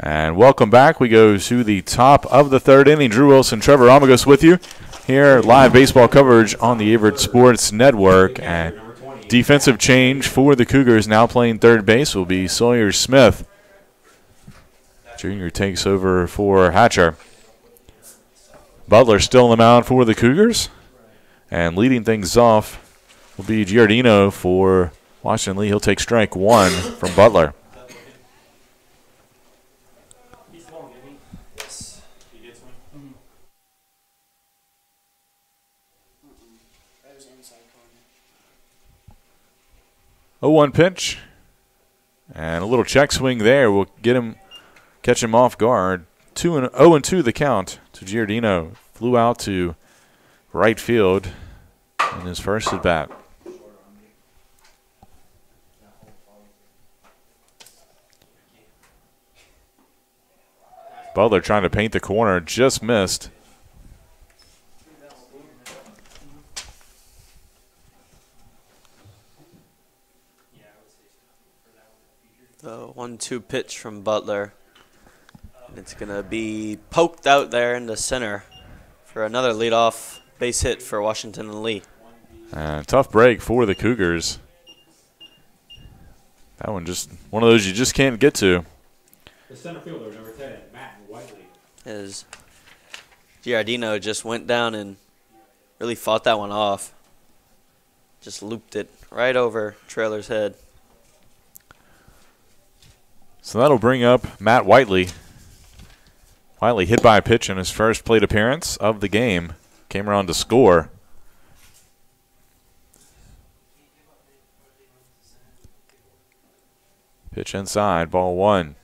And welcome back. We go to the top of the third inning. Drew Wilson, Trevor Amagos with you here, live baseball coverage on the Averett Sports Network. And defensive change for the Cougars, now playing third base, will be Sawyer Smith. Junior takes over for Hatcher. Butler still on the mound for the Cougars. And leading things off will be Giardino for Washington Lee. He'll take strike one from Butler. Oh, 1 pitch. And a little check swing there will get him, catch him off guard. 0-2 the count to Giardino. Flew out to right field in his first at bat. Butler trying to paint the corner, just missed. The 1-2 pitch from Butler. And it's going to be poked out there in the center for another leadoff base hit for Washington and Lee. Tough break for the Cougars. That one just one of those you just can't get to. The center fielder, number 10, Matt Whiteley. As Giardino just went down and really fought that one off. Just looped it right over Trailer's head. So that'll bring up Matt Whiteley. Whiteley hit by a pitch in his first plate appearance of the game. Came around to score. Pitch inside, ball one.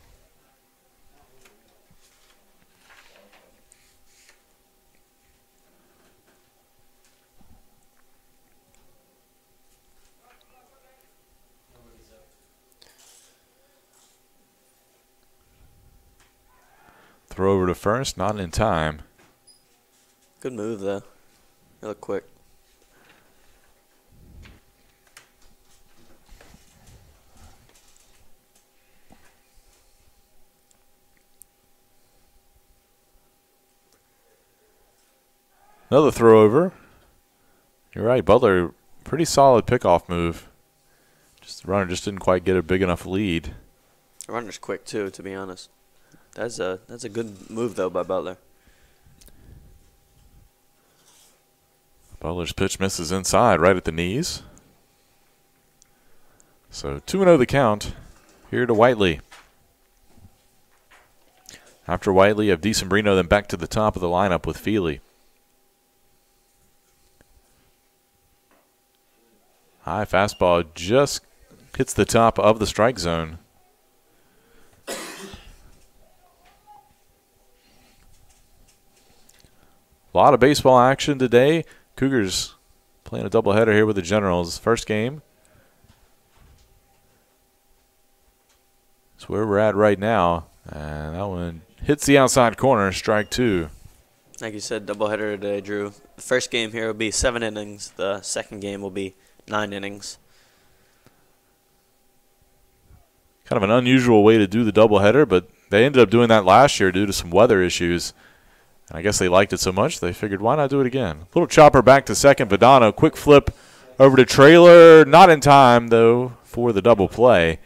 Throw over to first, not in time. Good move, though. Real quick. Another throw over. You're right, Butler, pretty solid pickoff move. Just the runner just didn't quite get a big enough lead. The runner's quick, too, to be honest. That's a good move, though, by Butler. Butler's pitch misses inside, right at the knees. So 2-0 the count here to Whiteley. After Whiteley, you have DeSombrino, then back to the top of the lineup with Feely. High fastball just hits the top of the strike zone. A lot of baseball action today. Cougars playing a doubleheader here with the Generals. First game. That's where we're at right now. And that one hits the outside corner, strike two. Like you said, doubleheader today, Drew. The first game here will be 7 innings. The second game will be 9 innings. Kind of an unusual way to do the doubleheader, but they ended up doing that last year due to some weather issues. I guess they liked it so much, they figured, why not do it again? Little chopper back to second. Vadano, quick flip over to Trailer. Not in time, though, for the double play.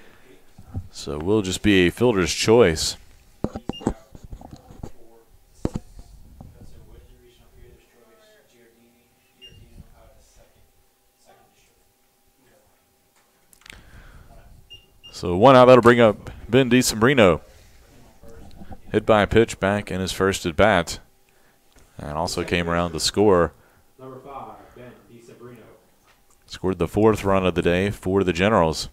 So will just be a fielder's choice. So one out, that'll bring up Ben DeSombrino. Hit by a pitch back in his first at bat. And also came around to score. Number 5, Ben DeSombrino. Scored the 4th run of the day for the Generals.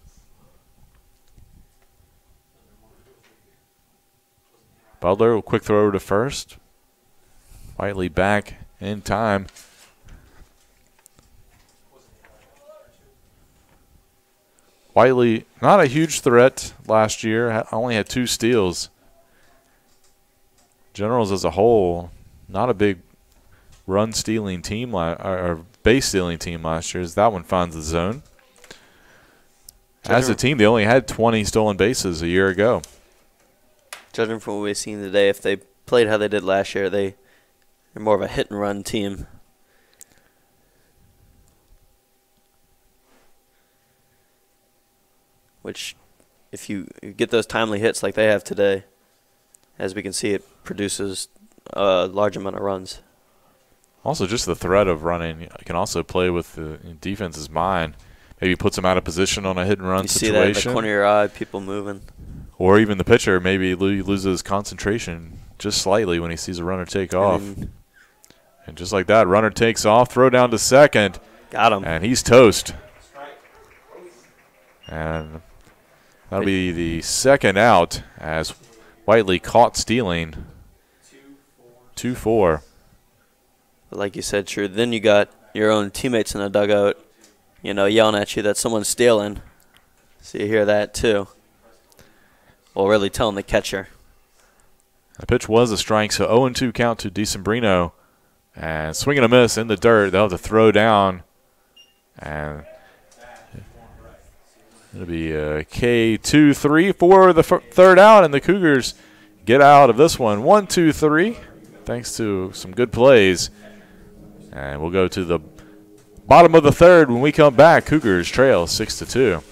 Butler, a quick throw over to first. Whiteley back in time. Whiteley, not a huge threat last year. Only had 2 steals. Generals as a whole, not a big run-stealing team or base-stealing team last year, as that one finds the zone. As a team, they only had 20 stolen bases a year ago. Judging from what we've seen today, if they played how they did last year, they're more of a hit-and-run team. which if you get those timely hits like they have today, as we can see, it produces a large amount of runs. Also, just the threat of running can also play with the defense's mind. Maybe puts them out of position on a hit-and-run situation. You see that in the corner of your eye, people moving. Or even the pitcher maybe loses concentration just slightly when he sees a runner take off. And just like that, runner takes off, throw down to second. Got him. And he's toast. And that'll be the second out as Whiteley caught stealing. 2-4. Like you said, True, then you got your own teammates in the dugout, you know, yelling at you that someone's stealing. So you hear that too. Well, really telling the catcher. The pitch was a strike, so 0-2 count to DeSembrino. And swing and a miss in the dirt. They'll have to throw down. And it'll be a K2-3 for the third out, and the Cougars get out of this one 1-2-3 thanks to some good plays. And we'll go to the bottom of the third when we come back. Cougars trail 6-2.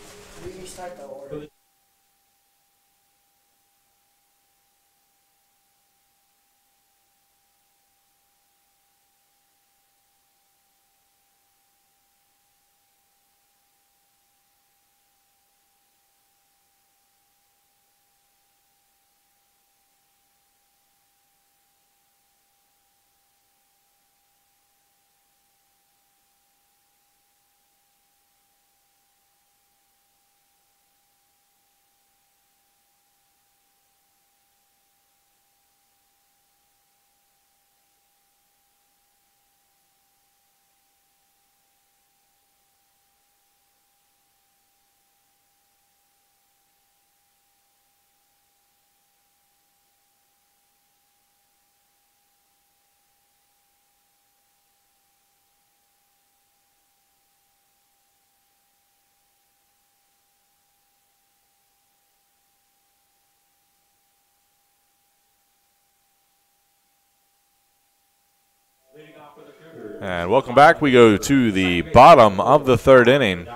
And welcome back. We go to the bottom of the third inning.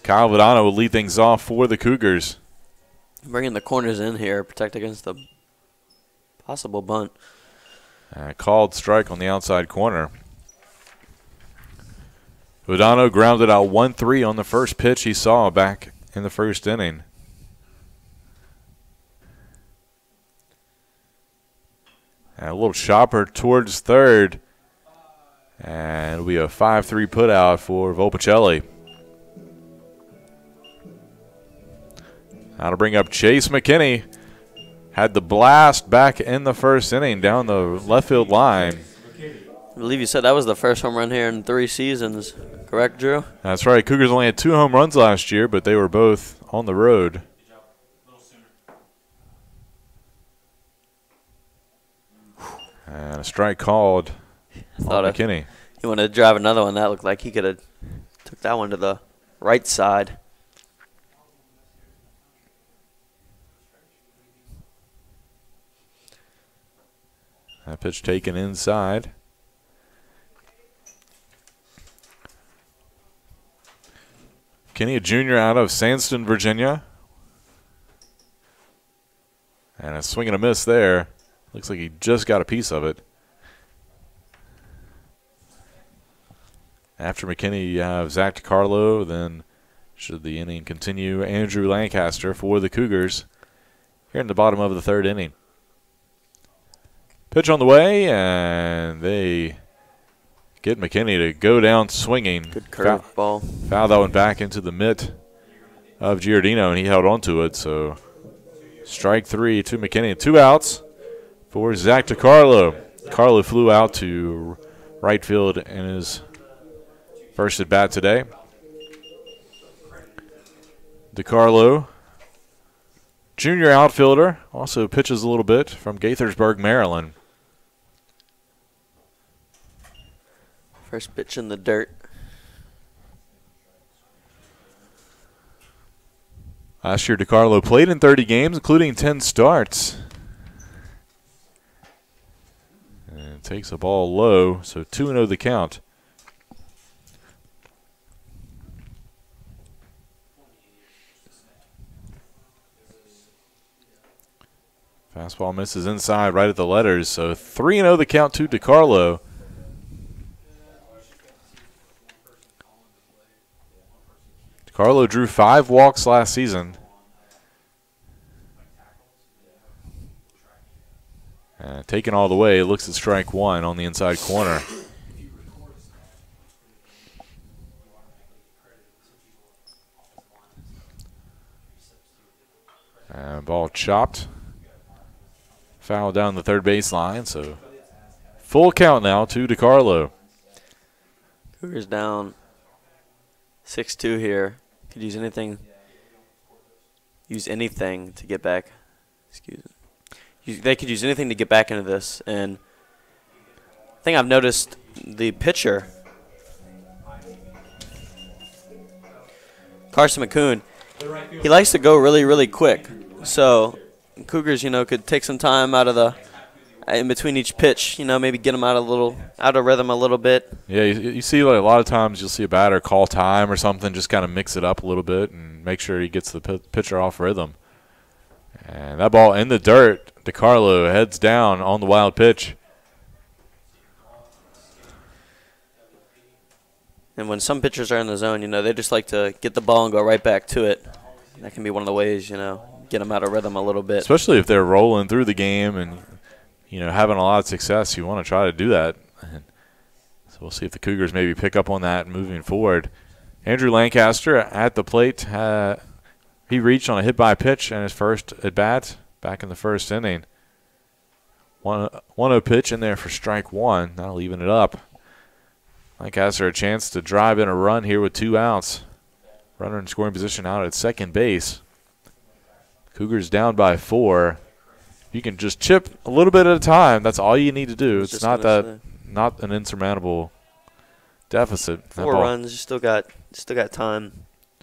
Kyle Vidano will lead things off for the Cougars. Bringing the corners in here, protect against the possible bunt. Called strike on the outside corner. Vidano grounded out 1-3 on the first pitch he saw back in the first inning. And a little chopper towards third. And it'll be a 5-3 put out for Volpicelli. Now to bring up Chase McKinney. Had the blast back in the first inning down the left field line. I believe you said that was the first home run here in 3 seasons. Correct, Drew? That's right. Cougars only had 2 home runs last year, but they were both on the road. And a strike called on McKinney. He wanted to drive another one. That looked like he could have took that one to the right side. That pitch taken inside. McKinney, a junior out of Sandston, Virginia. And a swing and a miss there. Looks like he just got a piece of it. After McKinney, you have Zach DiCarlo. Then, should the inning continue, Andrew Lancaster for the Cougars here in the bottom of the third inning. Pitch on the way, and they get McKinney to go down swinging. Good curve ball. Foul that one back into the mitt of Giardino, and he held on to it. So, strike 3 to McKinney. 2 outs for Zach DiCarlo. DiCarlo flew out to right field in his first at bat today. DiCarlo, junior outfielder, also pitches a little bit from Gaithersburg, Maryland. First pitch in the dirt. Last year, DiCarlo played in 30 games, including 10 starts. And takes a ball low, so 2-0 the count. Fastball misses inside right at the letters, so 3-0 the count to DiCarlo. DiCarlo drew 5 walks last season. Taken all the way, looks at strike one on the inside corner. And ball chopped. Foul down the third baseline, so full count now to DiCarlo. Cougars down 6-2 here. Could use anything to get back. Excuse me. They could use anything to get back into this. And I think I've noticed the pitcher, Carson McCoon, he likes to go really, really quick. So Cougars, could take some time out of in between each pitch, maybe get them out of rhythm a little bit. Yeah, you see like a lot of times you'll see a batter call time or something, just kind of mix it up a little bit and make sure he gets the pitcher off rhythm. And that ball in the dirt, DiCarlo heads down on the wild pitch. And when some pitchers are in the zone, they just like to get the ball and go right back to it. That can be one of the ways, get them out of rhythm a little bit. Especially if they're rolling through the game and, having a lot of success, you want to try to do that. So we'll see if the Cougars maybe pick up on that moving forward. Andrew Lancaster at the plate. He reached on a hit by pitch and his first at bat back in the first inning. 1-0 pitch in there for strike one. That'll even it up. Lancaster a chance to drive in a run here with 2 outs. Runner in scoring position out at second base. Cougars down by 4. You can just chip a little bit at a time. That's all you need to do. It's not an insurmountable deficit. 4 runs, you still got time.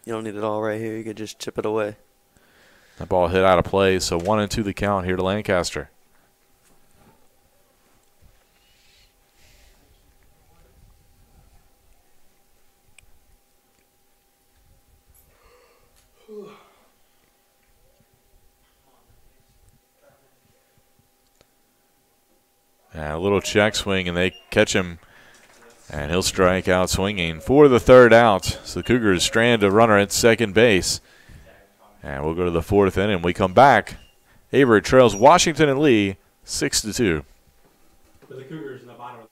You don't need it all right here. You could just chip it away. That ball hit out of play, so 1-2 the count here to Lancaster. And a little check swing, and they catch him, and he'll strike out swinging for the third out. So the Cougars strand a runner at second base. And we'll go to the 4th inning. We come back. Averett trails Washington and Lee 6-2. For the Cougars in the bottom of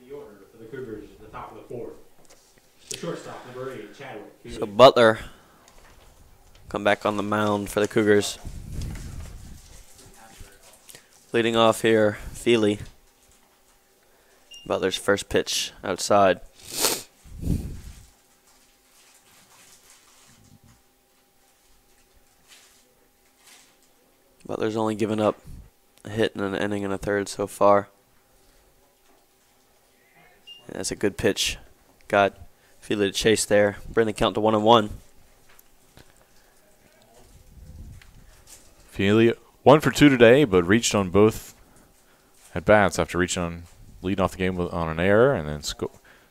the order for the Cougars, the top of the 4th. The shortstop, number 8, Chadwick. So Butler come back on the mound for the Cougars. Leading off here, Feely. Butler's first pitch outside. Butler's only given up a hit in an inning and a third so far. And that's a good pitch. Got Feely to chase there. Bring the count to 1-1. Feely 1 for 2 today, but reached on both at bats after leading off the game on an error, and then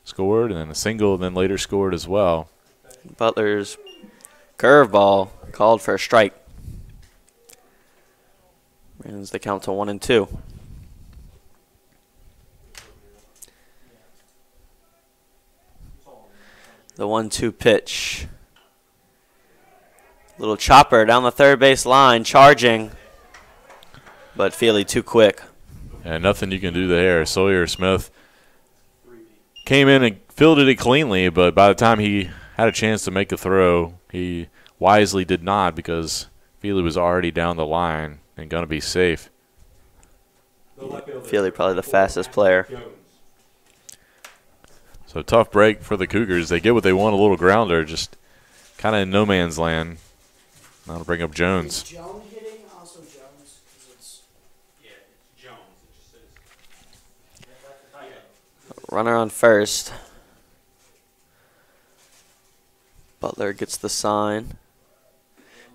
scored, and then a single, and then later scored as well. Butler's curveball called for a strike. Brings the count to 1-2. The 1-2 pitch. Little chopper down the third base line, charging, but Feely too quick. And nothing you can do there. Sawyer Smith came in and fielded it cleanly, but by the time he had a chance to make a throw, he wisely did not because Feely was already down the line and going to be safe. Feely probably the fastest player. So tough break for the Cougars. They get what they want, a little grounder, just kind of in no man's land. Now to bring up Jones. Is Jones hitting? Also Jones? Yeah, it's Jones. It just says. Runner on first. Butler gets the sign.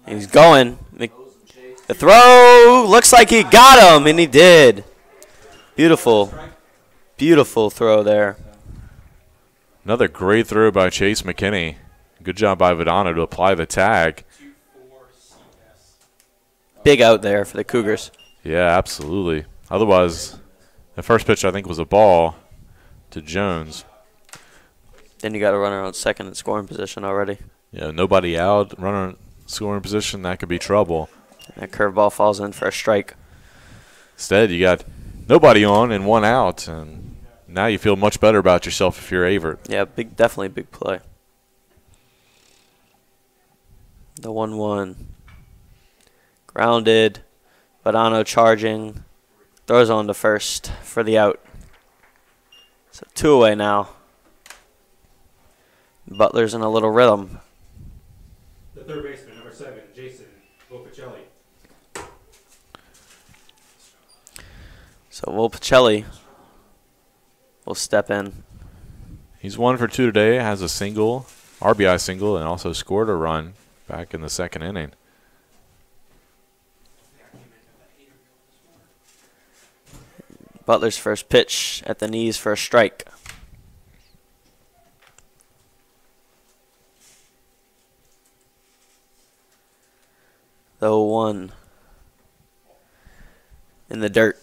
He's going. The throw looks like he got him, and he did. Beautiful, beautiful throw there. Another great throw by Chase McKinney. Good job by Vidano to apply the tag. Big out there for the Cougars. Yeah, absolutely. Otherwise, the first pitch I think was a ball to Jones. Then you got a runner on second in scoring position already. Yeah, nobody out, runner in scoring position, that could be trouble. And that curveball falls in for a strike. Instead, you got nobody on and one out, and now you feel much better about yourself if you're Averett. Yeah, definitely big play. The 1-1. Grounded. Vidano charging. Throws on to first for the out. So 2 away now. Butler's in a little rhythm. The third baseman, number 7, Jason Volpicelli. So Volpicelli will step in. He's 1 for 2 today, has a single, RBI single, and also scored a run back in the second inning. Butler's first pitch at the knees for a strike. The 0-1 in the dirt.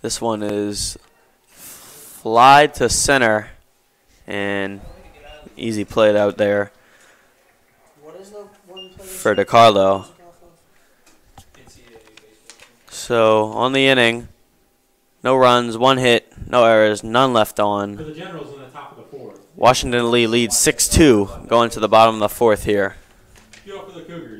This one is fly to center and easy played out there What is the one player for DeCarlo. So on the inning, no runs, 1 hit, no errors, none left For on. the Generals in the top of the 4th. Washington Lee leads 6-2 going to the bottom of the 4th here. Go for the Cougars.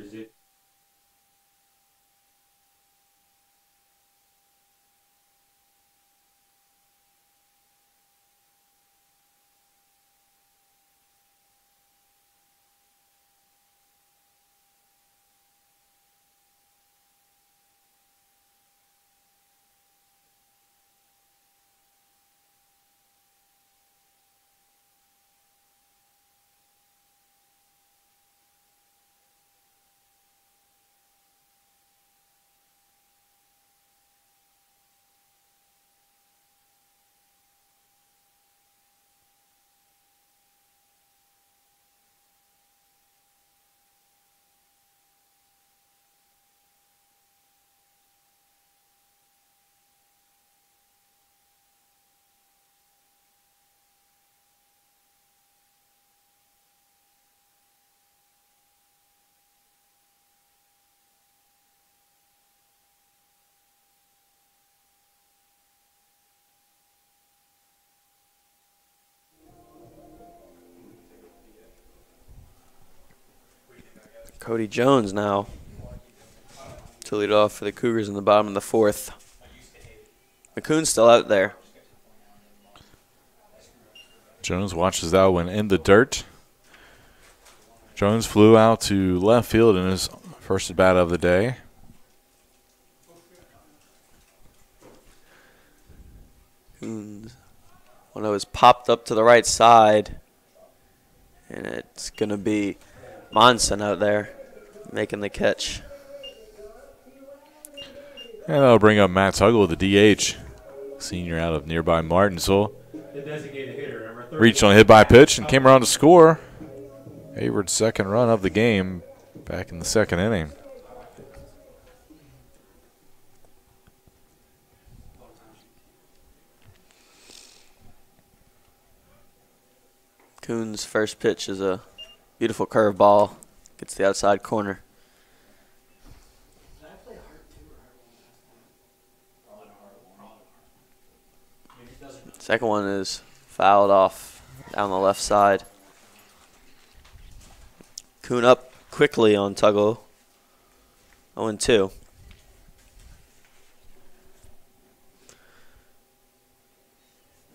Cody Jones now to lead off for the Cougars in the bottom of the 4th. McCoon's still out there. Jones watches that one in the dirt. Jones flew out to left field in his first at bat of the day. One that was popped up to the right side, and it's going to be Monson out there making the catch. And that'll bring up Matt Tuggle with the DH, senior out of nearby Martinsville. The designated hitter, number 30. Reached on a hit by pitch and came around to score. Averett's second run of the game back in the second inning. Kuhn's first pitch is a beautiful curve ball. Gets the outside corner. Second one is fouled off down the left side. Kuhn up quickly on Tuggle. 0-2.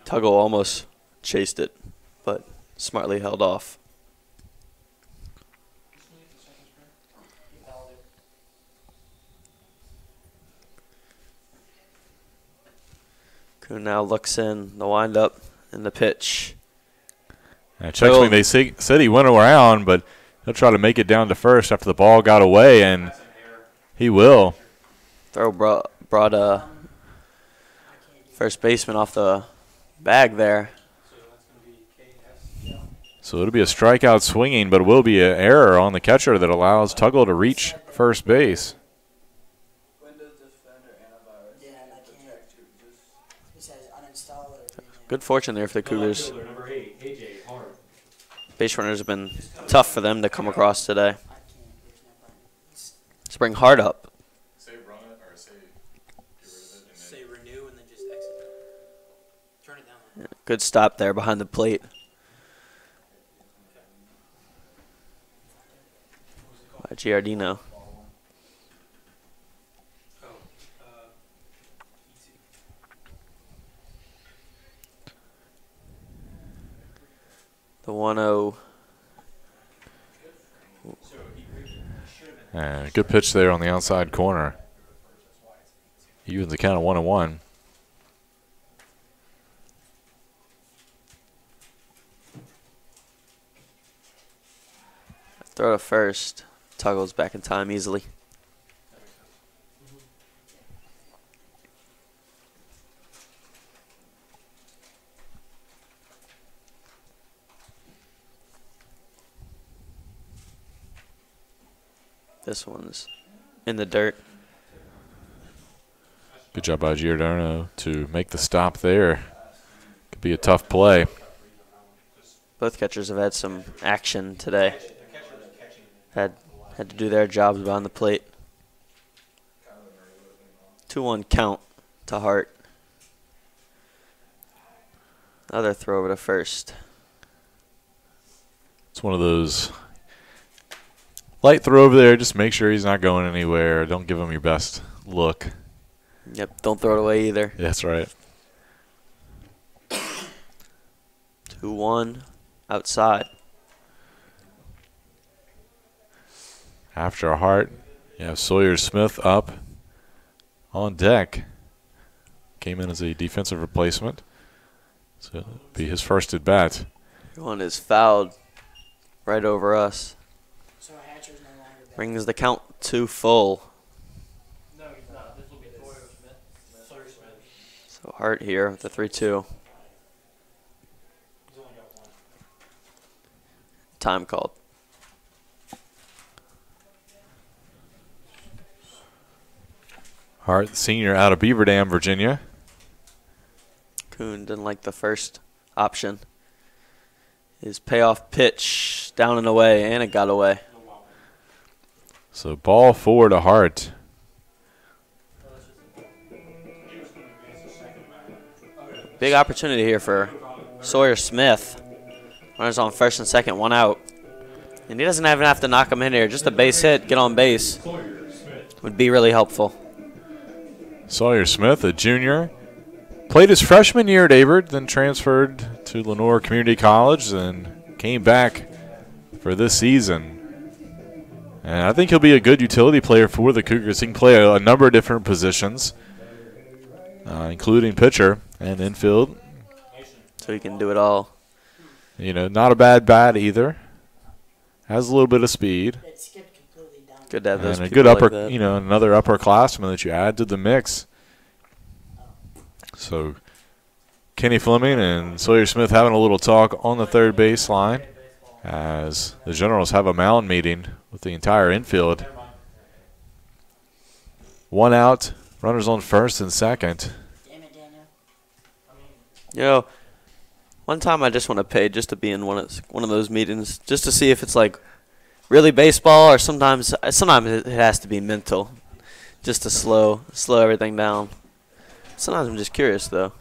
Tuggle almost chased it, but smartly held off. Kuhn now looks in the windup and the pitch. Check swing, they said he went around, but he'll try to make it down to first after the ball got away, and he will. Throw brought a first baseman off the bag there. So it'll be a strikeout swinging, but it will be an error on the catcher that allows Tuggle to reach first base. Good fortune there for the Cougars. Base runners have been tough for them to come across today. Let's bring Hart up. Say run it or say get rid of it. Say renew and then just exit. Turn it down. Good stop there behind the plate. By Giardino. The 1-0. Good pitch there on the outside corner. Evens the count of 1-1. Throw to first. Tuggle's back in time easily. This one's in the dirt. Good job by Giordano to make the stop there. Could be a tough play. Both catchers have had some action today. Had to do their jobs behind the plate. 2-1 count to Hart. Another throw over to first. It's one of those light throw over there. Just make sure he's not going anywhere. Don't give him your best look. Yep, don't throw it away either. That's right. 2-1 outside. After a Hart, you have Sawyer Smith up on deck. Came in as a defensive replacement. So it'll be his first at bat. One is fouled right over us. So Hatcher's no longer back. Brings the count to full. No, he's not. This will be Sawyer Smith. So Hart here with the 3-2. Time called. Hart, senior out of Beaver Dam, Virginia. Kuhn didn't like the first option. His payoff pitch down and away, and it got away. So ball forward to Hart. Big opportunity here for Sawyer Smith. Runners on first and second, one out. And he doesn't even have to knock him in here. Just a base hit, get on base would be really helpful. Sawyer Smith, a junior, played his freshman year at Averett, then transferred to Lenore Community College, and came back for this season. And I think he'll be a good utility player for the Cougars. He can play a number of different positions, including pitcher and infield. So he can do it all. You know, not a bad bat either. has a little bit of speed. It skipped completely down. Good to have those And a people good upper, like that. another upperclassman that you add to the mix. So Kenny Fleming and Sawyer Smith having a little talk on the third base line as the Generals have a mound meeting with the entire infield. 1 out, runners on first and second. Damn it, Daniel. You know, one time I just want to pay just to be in one of those meetings, just to see if it's like really baseball, or sometimes it has to be mental, just to slow everything down. Sometimes I'm just curious though.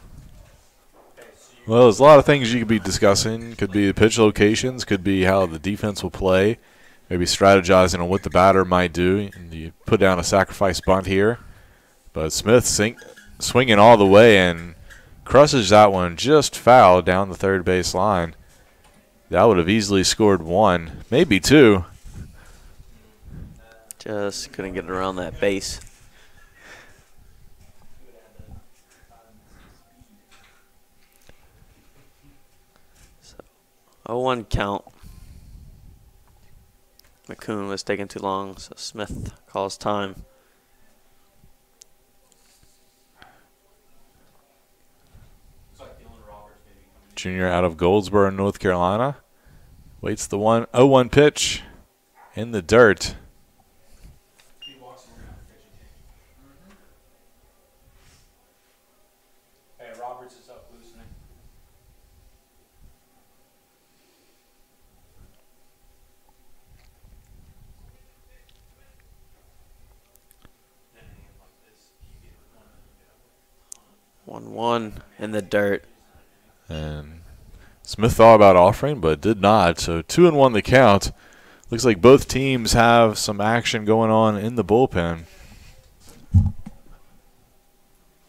Well, there's a lot of things you could be discussing. Could be the pitch locations, could be how the defense will play, maybe strategizing on what the batter might do. And you put down a sacrifice bunt here. But Smith swinging all the way and crushes that one just foul down the third base line. That would have easily scored 1, maybe 2. Just couldn't get around that base. So, 0-1 count. McCoon was taking too long, so Smith calls time. Junior out of Goldsboro, North Carolina. Waits the 0-1 pitch in the dirt. Hey, Roberts is up loosening. One 1 in the dirt. And Smith thought about offering, but did not. So 2-1 the count. Looks like both teams have some action going on in the bullpen.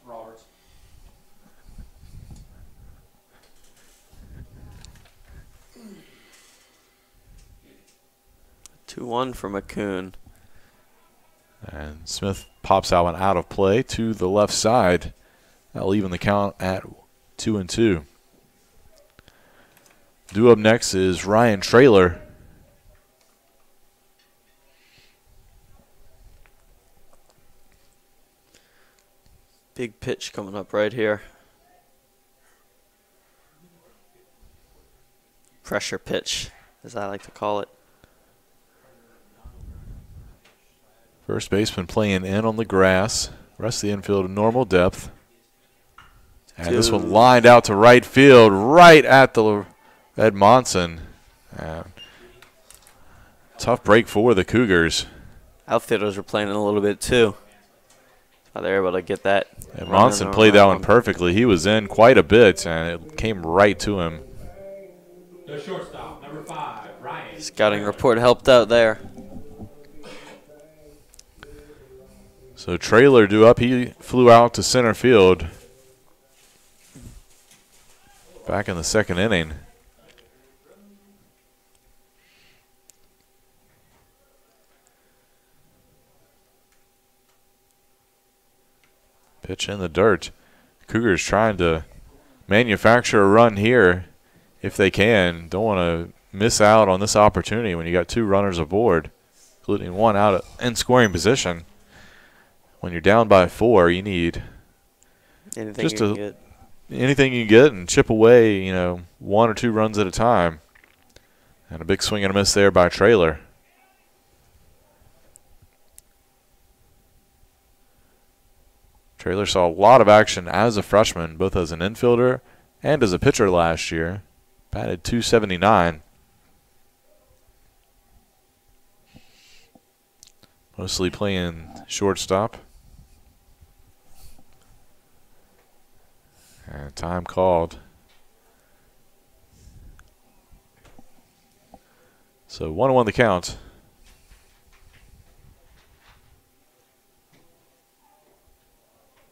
Roberts. 2-1 for McCoon. And Smith pops that one out of play to the left side. That'll even the count at 2-2. Due up next is Ryan Traylor. Big pitch coming up right here. Pressure pitch, as I like to call it. First baseman playing in on the grass. Rest of the infield normal depth. And this one lined out to right field, right at the Ed Monson. Tough break for the Cougars. Outfielders were playing in a little bit too. So they were able to get that. And Monson played that one perfectly. He was in quite a bit, and it came right to him. The shortstop, number 5, Ryan. Scouting report helped out there. So Traylor due up. He flew out to center field. Back in the second inning. Pitch in the dirt. Cougars trying to manufacture a run here if they can. Don't want to miss out on this opportunity when you got 2 runners aboard, including 1 out in scoring position. When you're down by 4, you need Anything just you can get. anything you can get and chip away, 1 or 2 runs at a time. And a big swing and a miss there by Traylor. Traylor saw a lot of action as a freshman, both as an infielder and as a pitcher last year. Batted .279. Mostly playing shortstop. And time called. So 1-1 the count.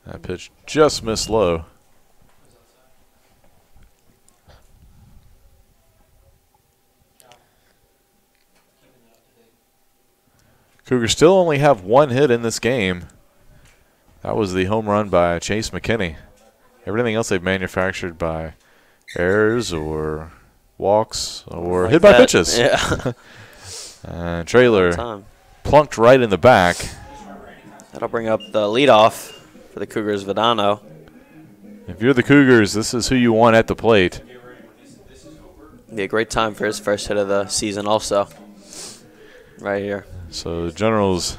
That pitch just missed low. Cougars still only have 1 hit in this game. That was the home run by Chase McKinney. Everything else they've manufactured by errors or walks or hit by pitches. Yeah. And trailer Time. plunked right in the back. That'll bring up the leadoff for the Cougars, Vidano. If you're the Cougars, this is who you want at the plate. Be a great time for his first hit of the season also. Right here. So the Generals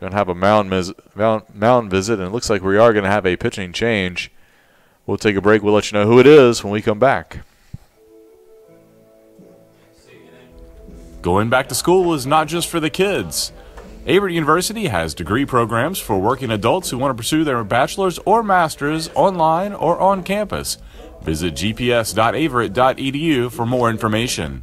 going to have a mound visit, and it looks like we are going to have a pitching change. We'll take a break. We'll let you know who it is when we come back. Going back to school is not just for the kids. Averett University has degree programs for working adults who want to pursue their bachelor's or master's online or on campus. Visit gps.averett.edu for more information.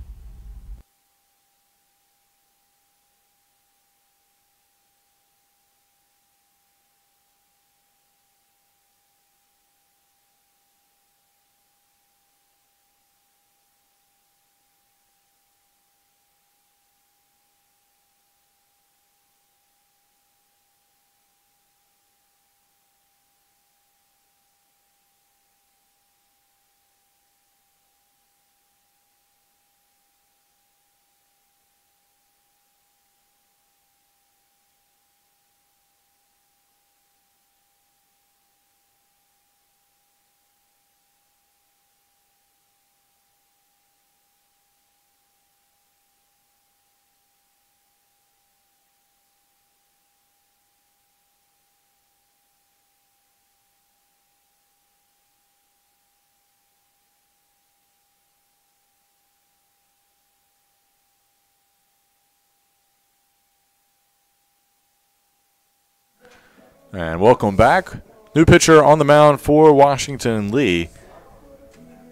And welcome back. New pitcher on the mound for Washington Lee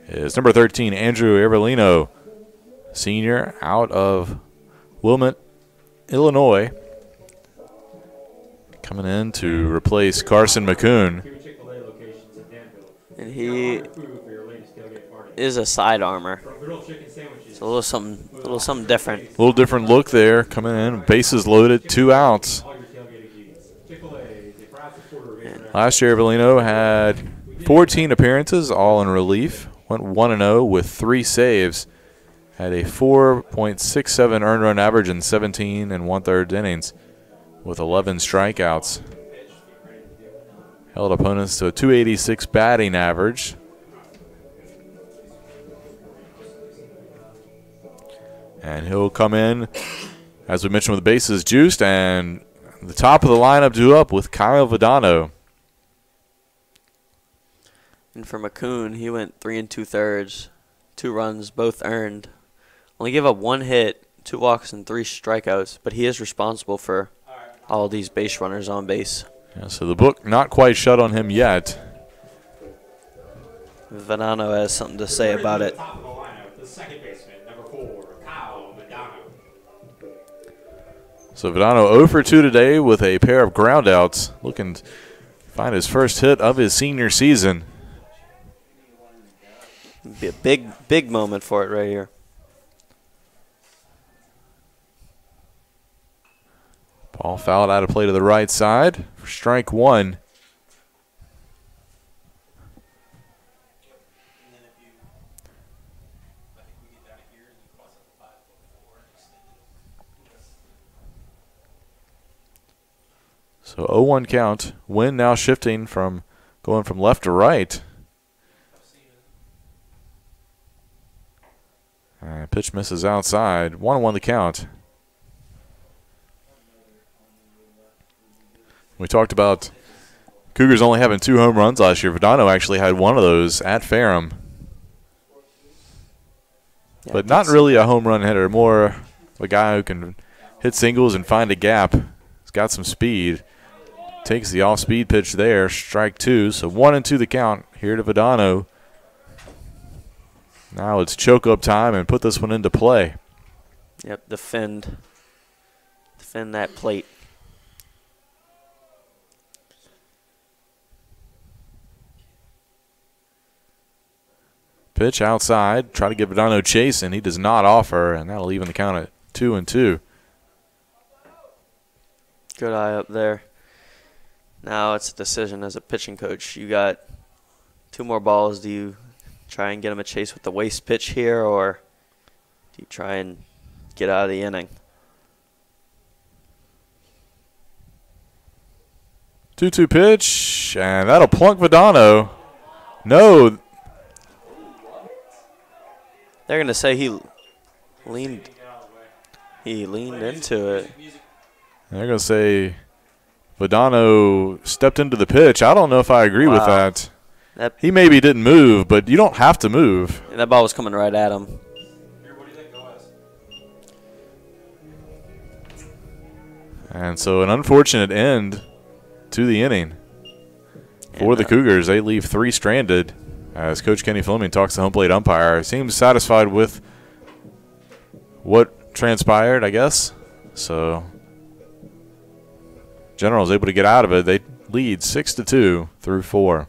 is number 13, Andrew Averlino, senior out of Wilmette, Illinois. Coming in to replace Carson McCoon. And he is a side armor. It's a little something different. A little different look there. Coming in, bases loaded, 2 outs. Last year, Averlino had 14 appearances, all in relief. Went 1-0 with 3 saves. Had a 4.67 earned run average in 17 1/3 innings with 11 strikeouts. Held opponents to a 286 batting average. And he'll come in, as we mentioned, with the bases juiced, and the top of the lineup due up with Kyle Vidano. And for McCoon, he went 3 2/3, 2 runs, both earned. Only gave up 1 hit, 2 walks, and 3 strikeouts, but he is responsible for all these base runners on base. Yeah, so the book not quite shut on him yet. Vidano has something to say about it. Top of the lineup, the second baseman, number 4, Kyle Vidano. So Vidano 0 for 2 today with a pair of groundouts, looking to find his first hit of his senior season. Be a big moment for it right here. Ball fouled out of play to the right side for strike 1. So 0-1 count. Wind now shifting from going from left to right. Pitch misses outside. 1-1 the count. We talked about Cougars only having 2 home runs last year. Vidano actually had 1 of those at Ferrum. Yeah, but not really a home run hitter, more a guy who can hit singles and find a gap. He's got some speed. Takes the off-speed pitch there, strike 2. So 1-2 the count here to Vidano. Now it's choke-up time and put this one into play. Yep, defend that plate. Pitch outside, try to give Vidano chase, and he does not offer, and that'll even the count at 2-2. Good eye up there. Now it's a decision as a pitching coach. You got 2 more balls. Do you try and get him a chase with the waste pitch here, or do you try and get out of the inning? 2-2 pitch, and that'll plunk Vidano. No. They're going to say he leaned into it. They're going to say Vidano stepped into the pitch. I don't know if I agree with that. He maybe didn't move, but you don't have to move. That ball was coming right at him. And so an unfortunate end to the inning for the Cougars. They leave 3 stranded as Coach Kenny Fleming talks to home plate umpire. Seems satisfied with what transpired, I guess. So General is able to get out of it. They lead 6-2 through 4.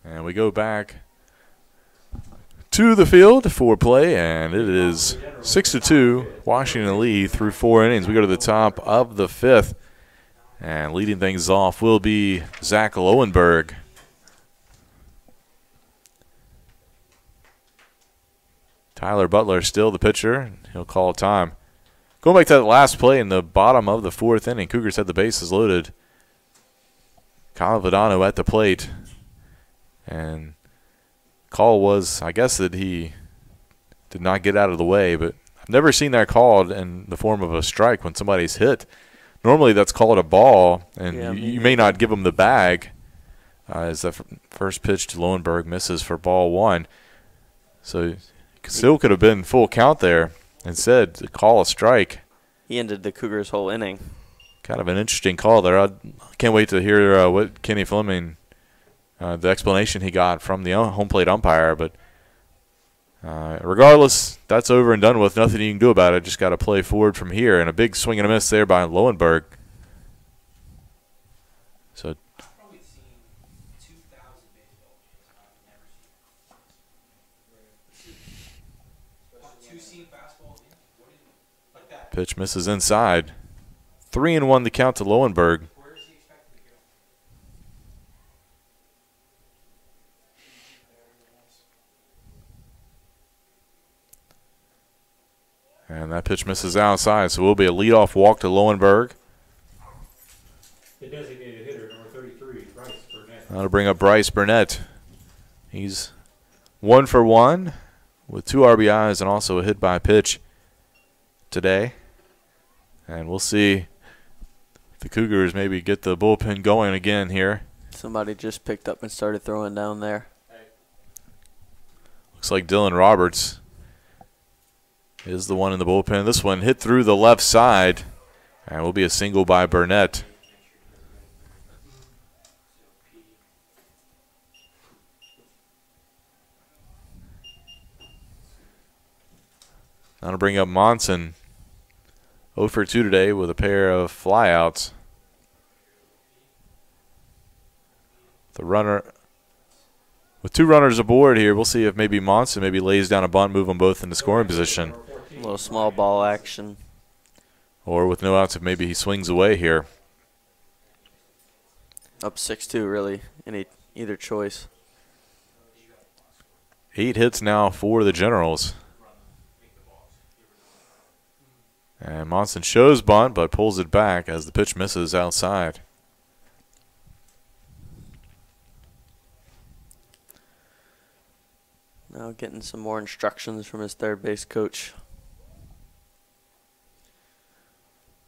And we go back to the field for play, and it is 6-2, Washington lead through 4 innings. We go to the top of the 5th, and leading things off will be Zach Lowenberg. Tyler Butler still the pitcher. He'll call time. Going back to that last play in the bottom of the 4th inning, Cougars had the bases loaded. Kyle Vidano at the plate. And call was, I guess, that he did not get out of the way, but I've never seen that called in the form of a strike when somebody's hit. Normally that's called a ball, and you may not give them the bag as the first pitch to Lowenberg misses for ball 1. So still could have been full count there. Instead, to call a strike. He ended the Cougars' whole inning. Kind of an interesting call there. I can't wait to hear what Kenny Fleming the explanation he got from the home plate umpire, but regardless, that's over and done with. Nothing you can do about it. Just got to play forward from here. And a big swing and a miss there by Lowenberg. So pitch misses inside. 3-1 the count to Lowenberg. And that pitch misses outside, so it will be a leadoff walk to Lowenberg. The designated hitter, number 33, Bryce Burnett. That'll bring up Bryce Burnett. He's 1 for 1 with 2 RBIs and also a hit by pitch today. And we'll see if the Cougars maybe get the bullpen going again here. Somebody just picked up and started throwing down there. Looks like Dylan Roberts is the one in the bullpen. This one hit through the left side, and will be a single by Burnett. That'll bring up Monson. 0 for 2 today with a pair of flyouts. The runner With 2 runners aboard here, we'll see if maybe Monson maybe lays down a bunt, move them both into scoring position. A little small ball action. Or with no outs, if maybe he swings away here. Up 6-2, really, either choice. 8 hits now for the Generals. And Monson shows bunt, but pulls it back as the pitch misses outside. Now getting some more instructions from his third base coach.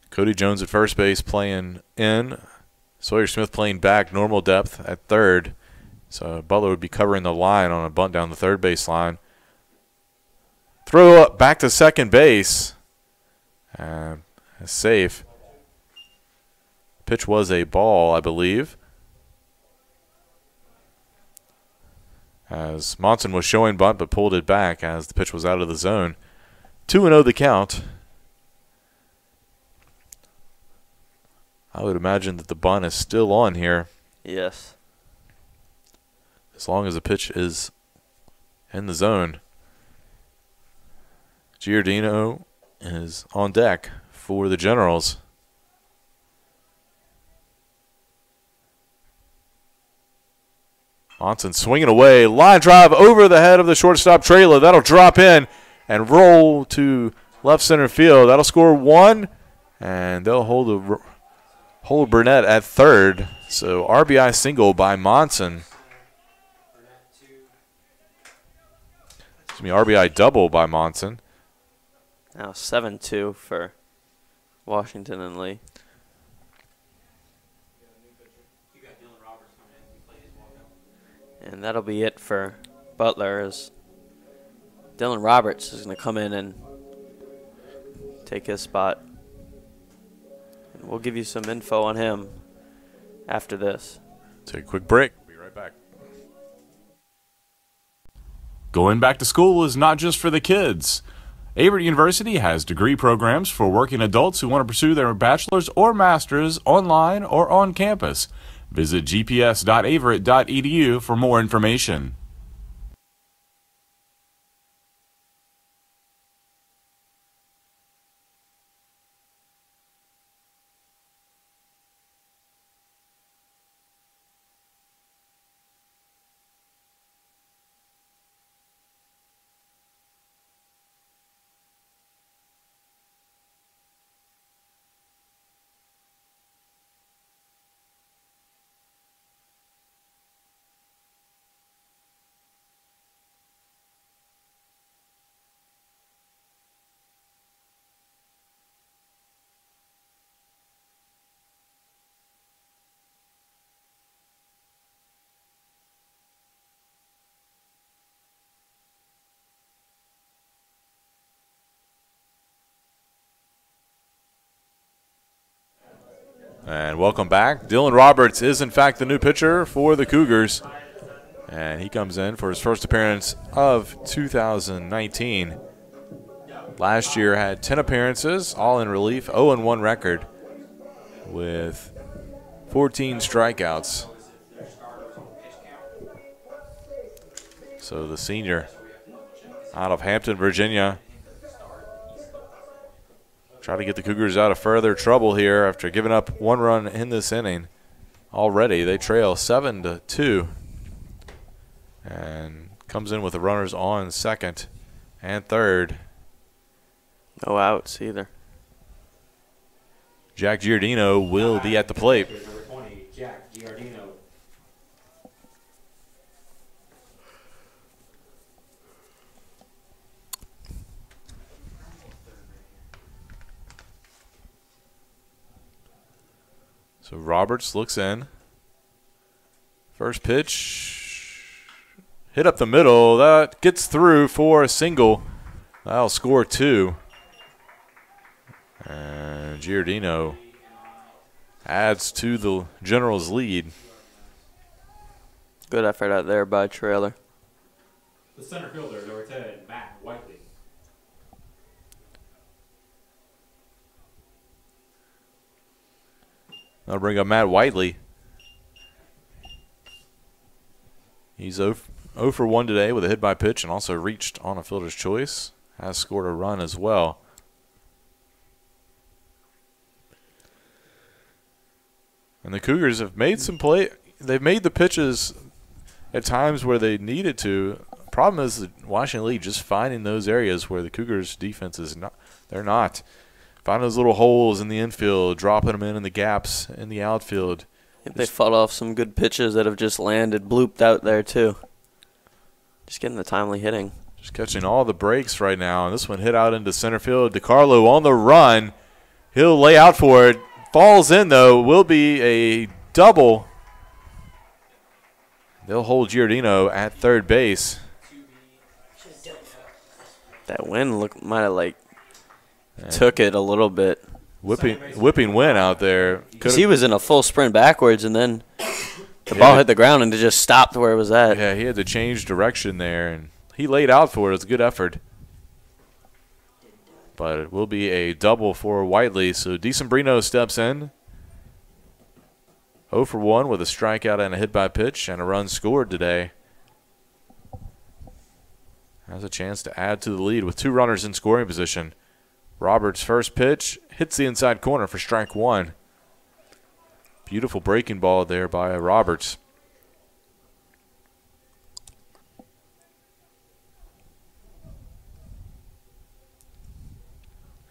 Cody Jones at first base playing in. Sawyer Smith playing back, normal depth at third. So Butler would be covering the line on a bunt down the third base line. Throw up back to second base. Safe. Pitch was a ball, I believe. As Monson was showing bunt but pulled it back as the pitch was out of the zone. 2-0 the count. I would imagine that the bunt is still on here. Yes. As long as the pitch is in the zone. Giordino is on deck for the Generals. Monson swinging away. Line drive over the head of the shortstop trailer. That'll drop in and roll to left center field. That'll score 1, and they'll hold Burnett at third. So RBI single by Monson. Excuse me, RBI double by Monson. Now 7-2 for Washington and Lee. And that'll be it for Butler, as Dylan Roberts is going to come in and take his spot. And we'll give you some info on him after this. Take a quick break. We'll be right back. Going back to school is not just for the kids. Averett University has degree programs for working adults who want to pursue their bachelor's or master's online or on campus. Visit gps.averett.edu for more information. And welcome back. Dylan Roberts is, in fact, the new pitcher for the Cougars. And he comes in for his first appearance of 2019. Last year had 10 appearances, all in relief, 0-1 record with 14 strikeouts. So the senior out of Hampton, Virginia, try to get the Cougars out of further trouble here after giving up 1 run in this inning. Already they trail 7-2, and comes in with the runners on second and third. No outs either. Jack Giordino will be at the plate. Number 20, Jack Giordino. So Roberts looks in. First pitch, hit up the middle. That gets through for a single. That'll score 2. And Giordino adds to the Generals' lead. Good effort out there by Trailer. The center fielder, number 10, Matt Whiteley. I'll bring up Matt Whiteley. He's 0 0 for 1 today with a hit by pitch and also reached on a fielder's choice. Has scored a run as well. And the Cougars have made some play. They've made the pitches at times where they needed to. Problem is that Washington Lee just finding those areas where the Cougars' defense is not. They're not. Finding those little holes in the infield, dropping them in the gaps in the outfield. They fought off some good pitches that have just landed, blooped out there too. Just getting the timely hitting. Just catching all the breaks right now. And this one hit out into center field. DiCarlo on the run. He'll lay out for it. Falls in, though. Will be a double. They'll hold Giordino at third base. That wind might have took it a little bit. Whipping wind out there. Because he was in a full sprint backwards, and then the ball hit the ground and it just stopped where it was at. Yeah, he had to change direction there, and he laid out for it. It was a good effort. But it will be a double for Whiteley. So DeSombrino steps in. 0 for 1 with a strikeout and a hit by pitch and a run scored today. Has a chance to add to the lead with 2 runners in scoring position. Roberts' first pitch hits the inside corner for strike 1. Beautiful breaking ball there by Roberts.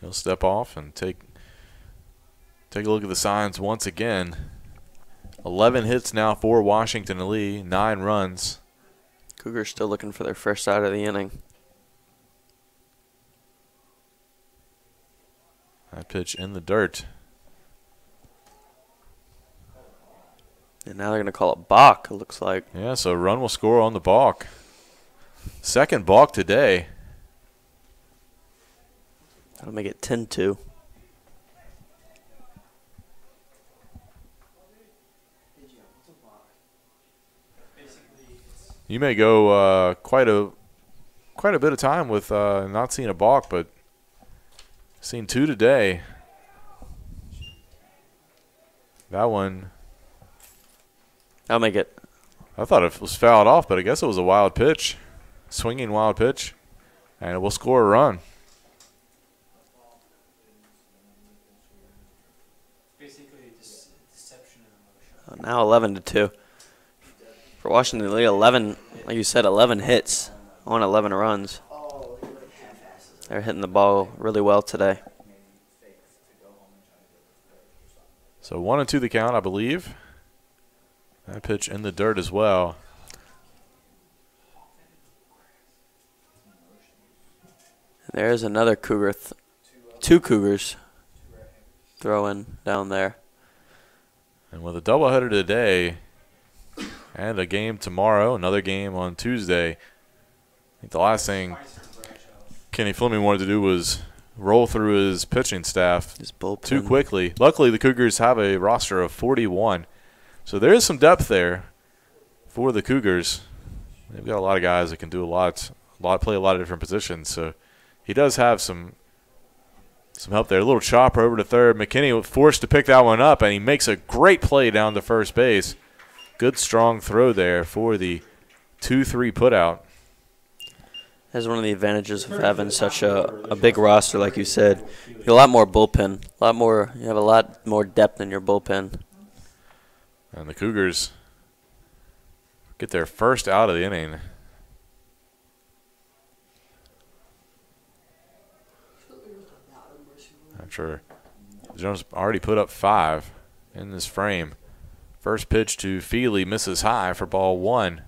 He'll step off and take a look at the signs once again. 11 hits now for Washington and Lee, 9 runs. Cougars still looking for their first out of the inning. That pitch in the dirt. And now they're going to call it balk, it looks like. Yeah, so run will score on the balk. Second balk today. That'll make it 10-2. You may go quite a bit of time with not seeing a balk, but seen 2 today. That one. I'll make it. I thought it was fouled off, but I guess it was a wild pitch, swinging wild pitch, and it will score a run. Now 11-2. For Washington Lee, 11, like you said, 11 hits on 11 runs. They're hitting the ball really well today. So 1-2 the count, I believe. That pitch in the dirt as well. There's another Cougar, 2 Cougars throwing down there. And with a doubleheader today and a game tomorrow, another game on Tuesday, I think the last thing Kenny Fleming wanted to do was roll through his pitching staff too quickly. Luckily, the Cougars have a roster of 41. So there is some depth there for the Cougars. They've got a lot of guys that can do play a lot of different positions. So he does have some help there. A little chopper over to third. McKinney was forced to pick that one up, and he makes a great play down to first base. Good, strong throw there for the 2-3 putout. That's one of the advantages of having such a big roster, like you said. You have a lot more bullpen. You have a lot more depth in your bullpen. And the Cougars get their first out of the inning. After Jones already put up 5 in this frame. First pitch to Feely misses high for ball 1.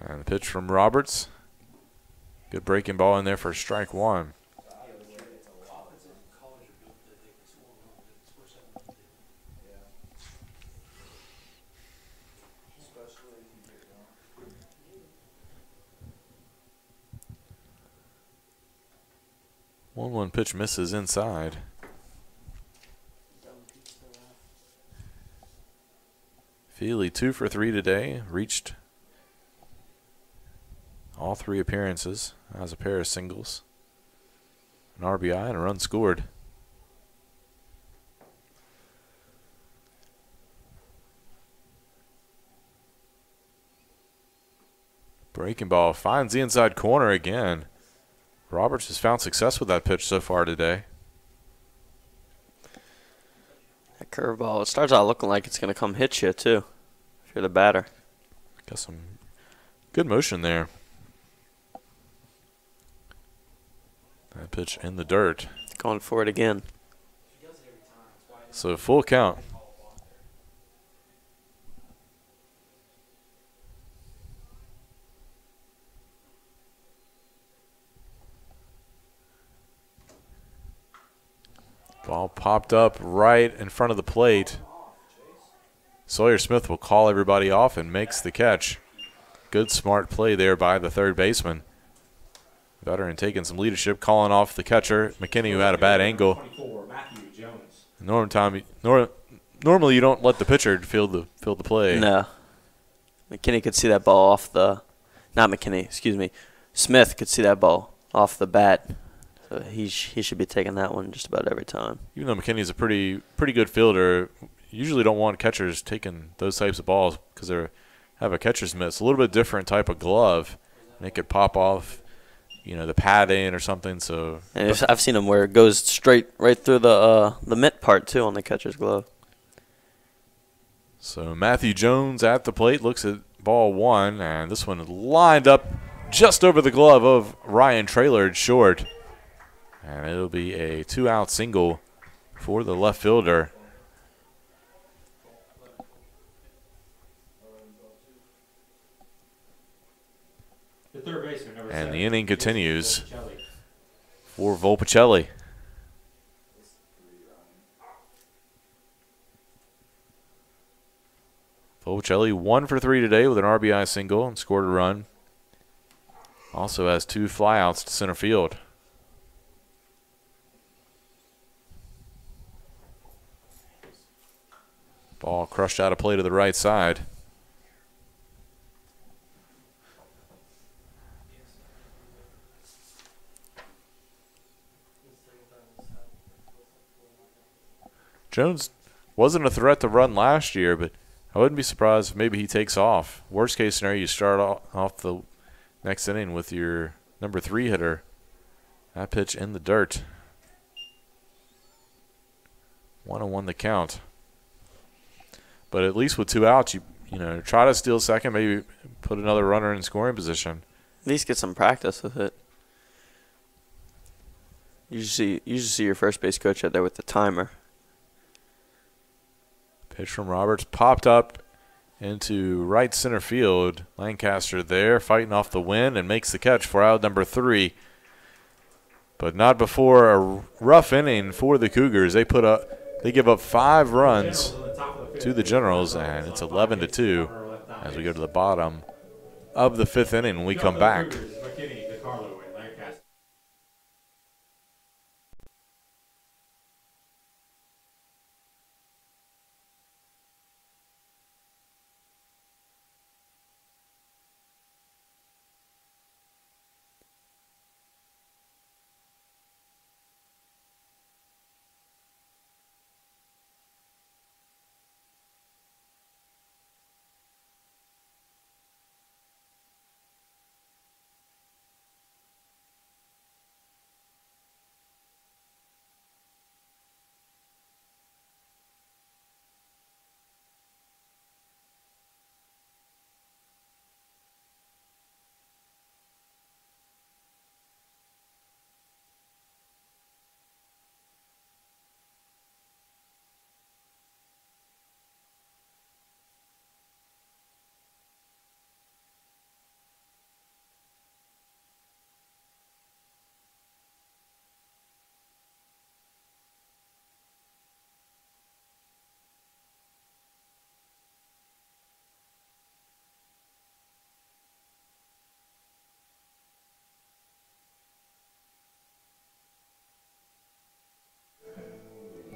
And the pitch from Roberts. Good breaking ball in there for strike 1. One pitch misses inside. Feely 2 for 3 today. Reached all 3 appearances as a pair of singles, an RBI, and a run scored. Breaking ball finds the inside corner again. Roberts has found success with that pitch so far today. That curveball, it starts out looking like it's going to come hit you, too, if you're the batter. Got some good motion there. That pitch in the dirt. Going for it again. So full count. Ball popped up right in front of the plate. Sawyer Smith will call everybody off and makes the catch. Good, smart play there by the third baseman. Veteran taking some leadership, calling off the catcher, McKinney, who had a bad angle. Normally you don't let the pitcher field the play. No. McKinney could see that ball off the – not McKinney, excuse me. Smith could see that ball off the bat. So he should be taking that one just about every time. Even though McKinney's a pretty good fielder, usually don't want catchers taking those types of balls because they have a catcher's mitt. It's a little bit different type of glove. And it could pop off, the padding or something. So and I've seen them where it goes straight right through the mitt part too on the catcher's glove. So Matthew Jones at the plate looks at ball one, and this one lined up just over the glove of Ryan Traylord short. And it'll be a 2-out single for the left fielder. The third baseman, number And 7, the inning continues Volpicelli. for Volpicelli. Volpicelli 1 for 3 today with an RBI single and scored a run. Also has 2 flyouts to center field. Ball crushed out of play to the right side. Jones wasn't a threat to run last year, but I wouldn't be surprised if maybe he takes off. Worst case scenario, you start off the next inning with your number 3 hitter. That pitch in the dirt. 1-1 the count. But at least with 2 outs, you try to steal second, maybe put another runner in scoring position. At least get some practice with it. You usually see your first base coach out there with the timer. Pitch from Roberts popped up into right center field. Lancaster there fighting off the wind and makes the catch for out number 3. But not before a rough inning for the Cougars. They give up 5 runs to the Generals, and it's 11-2 as we go to the bottom of the 5th inning when we come back.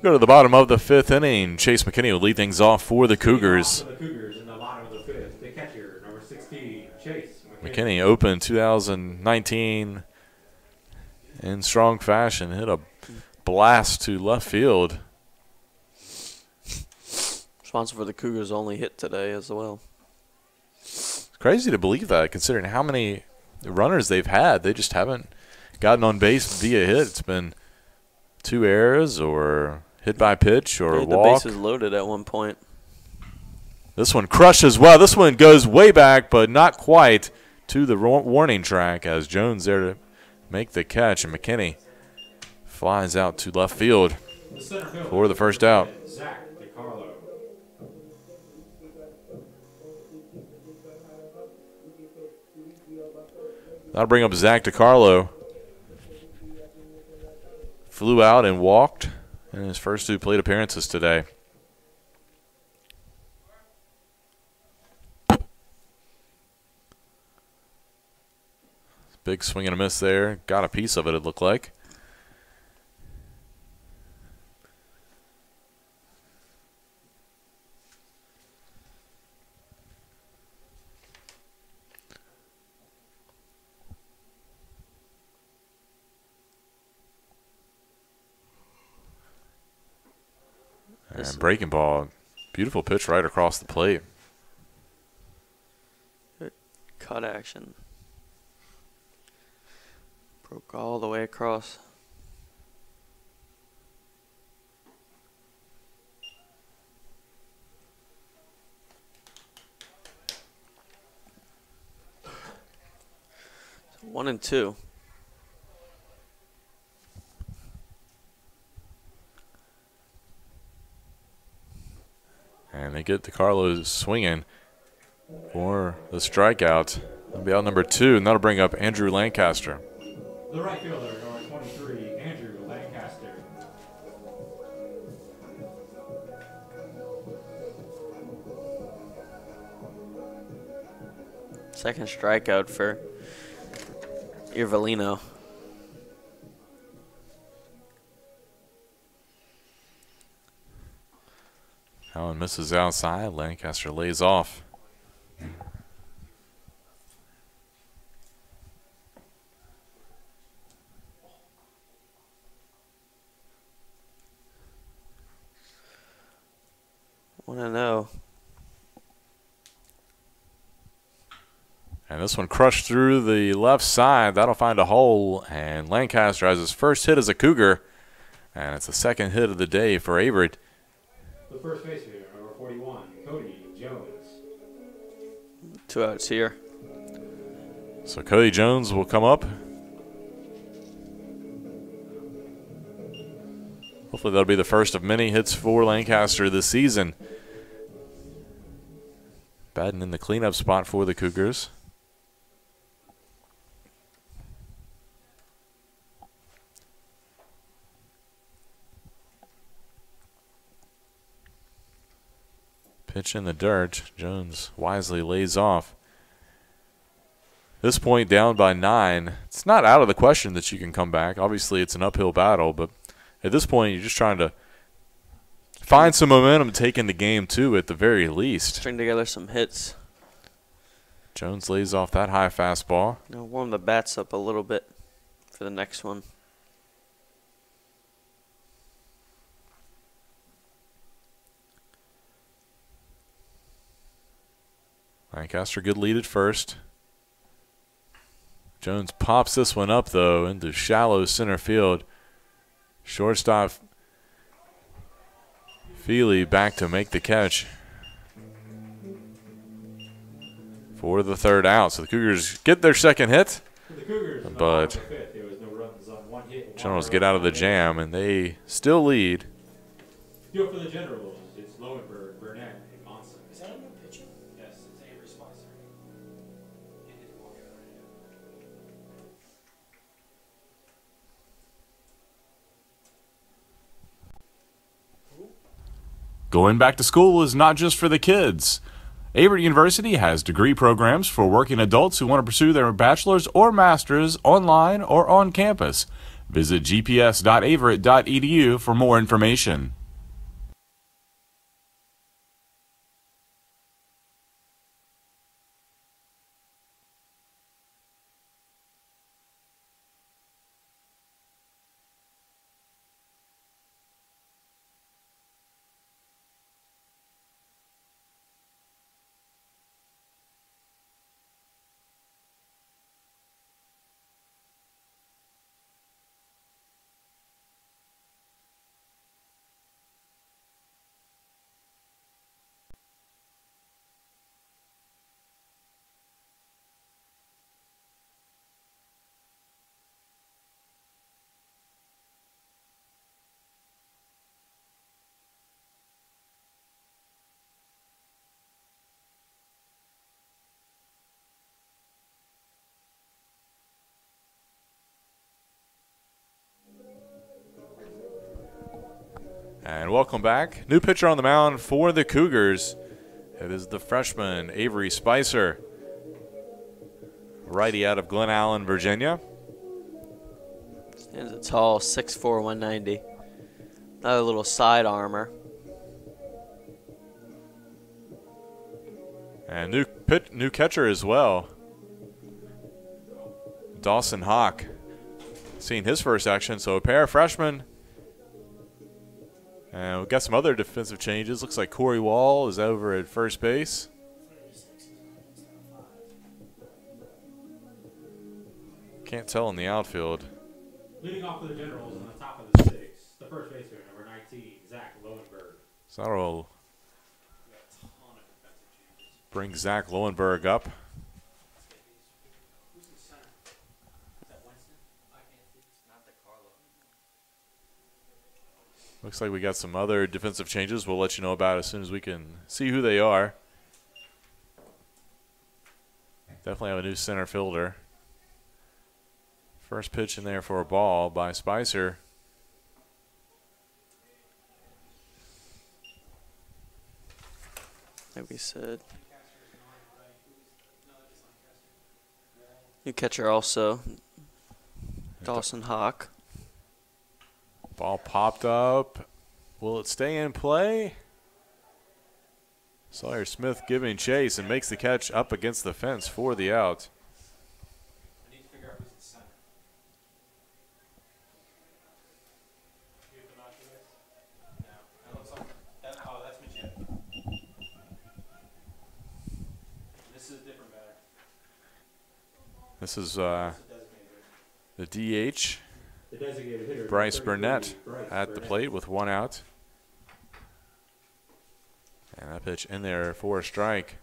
Go to the bottom of the 5th inning. Chase McKinney will lead things off for the Cougars. McKinney opened 2019 in strong fashion. Hit a blast to left field. Responsible for the Cougars' only hit today as well. Crazy to believe that, considering how many runners they've had. They just haven't gotten on base via hit. It's been 2 errors or hit by pitch or The walk. bases loaded at one point. This one crushes well. This one goes way back, but not quite to the warning track as Jones there to make the catch, and McKinney flies out to left field for the first out. Zach DiCarlo. That'll bring up Zach DiCarlo. Flew out and walked in his first 2 plate appearances today. Big swing and a miss there. Got a piece of it looked like. And breaking ball. Beautiful pitch right across the plate. Good cut action. Broke all the way across. So 1-2. And they get DiCarlo swinging for the strikeout. That'll be out number 2, and that'll bring up Andrew Lancaster. The right fielder, number 23, Andrew Lancaster. Second strikeout for Irvelino. Allen misses outside. Lancaster lays off. Want to know. And this one crushed through the left side. That'll find a hole. And Lancaster has his first hit as a Cougar. And it's the second hit of the day for Averett. The first baseman, number 41, Cody Jones. 2 outs here. So Cody Jones will come up. Hopefully that'll be the first of many hits for Lancaster this season. Batting in the cleanup spot for the Cougars. Pitch in the dirt. Jones wisely lays off. This point down by 9. It's not out of the question that you can come back. Obviously it's an uphill battle, but at this point you're just trying to find some momentum, taking the game too at the very least. String together some hits. Jones lays off that high fastball. Now warm the bats up a little bit for the next one. Lancaster good lead at first. Jones pops this one up though into shallow center field. Shortstop Feely back to make the catch for the third out. So the Cougars get their second hit, but Generals get out of the jam and they still lead. Field for the Generals, it's Lowenberg, Burnett, and Monson. Is that a new pitcher? Yes, it's Avery Spicer. Going back to school is not just for the kids. Averett University has degree programs for working adults who want to pursue their bachelor's or master's online or on campus. Visit gps.averett.edu for more information. And welcome back. New pitcher on the mound for the Cougars. It is the freshman, Avery Spicer. Righty out of Glen Allen, Virginia. He's a tall 6'4", 190. Another little side armor. And new catcher as well. Dawson Hawk. Seeing his first action, so a pair of freshmen. And we've got some other defensive changes. Looks like Corey Wall is over at first base. Can't tell in the outfield. Leading off for the Generals on the top of the six, the first baseman, number 19, Zach Lowenberg. So that'll bring Zach Lowenberg up. Who's the center? Is that Winston? I can't see. It's not the Carlo. Looks like we got some other defensive changes we'll let you know about as soon as we can see who they are. Definitely have a new center fielder. First pitch in there for a ball by Spicer. Like we said. New catcher also. Dawson Hawk. Ball popped up. Will it stay in play? Sawyer Smith giving chase and makes the catch up against the fence for the out. I need to figure out who's the center. You have binoculars? No. That looks like oh, that's Machete. This is a different batter. This is It's a designated. the DH, The designated hitter. Bryce 33, Burnett, Bryce at the Burnett. plate with one out. And that pitch in there for a strike.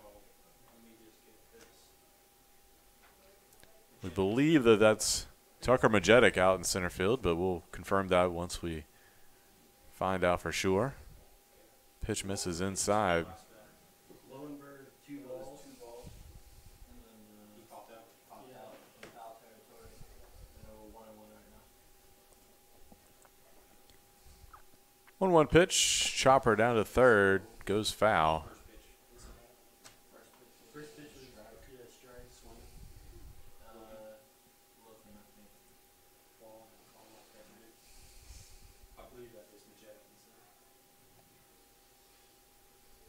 We believe that that's Tucker Majetic out in center field, but we'll confirm that once we find out for sure. Pitch misses inside. Lowenberg, 2 balls. And then he popped out. In foul territory. And we're 1-1 right now. 1-1 pitch, chopper down to third, goes foul. First pitch was strike, swing. Looking, I think. Ball, almost every. I believe that is Machete.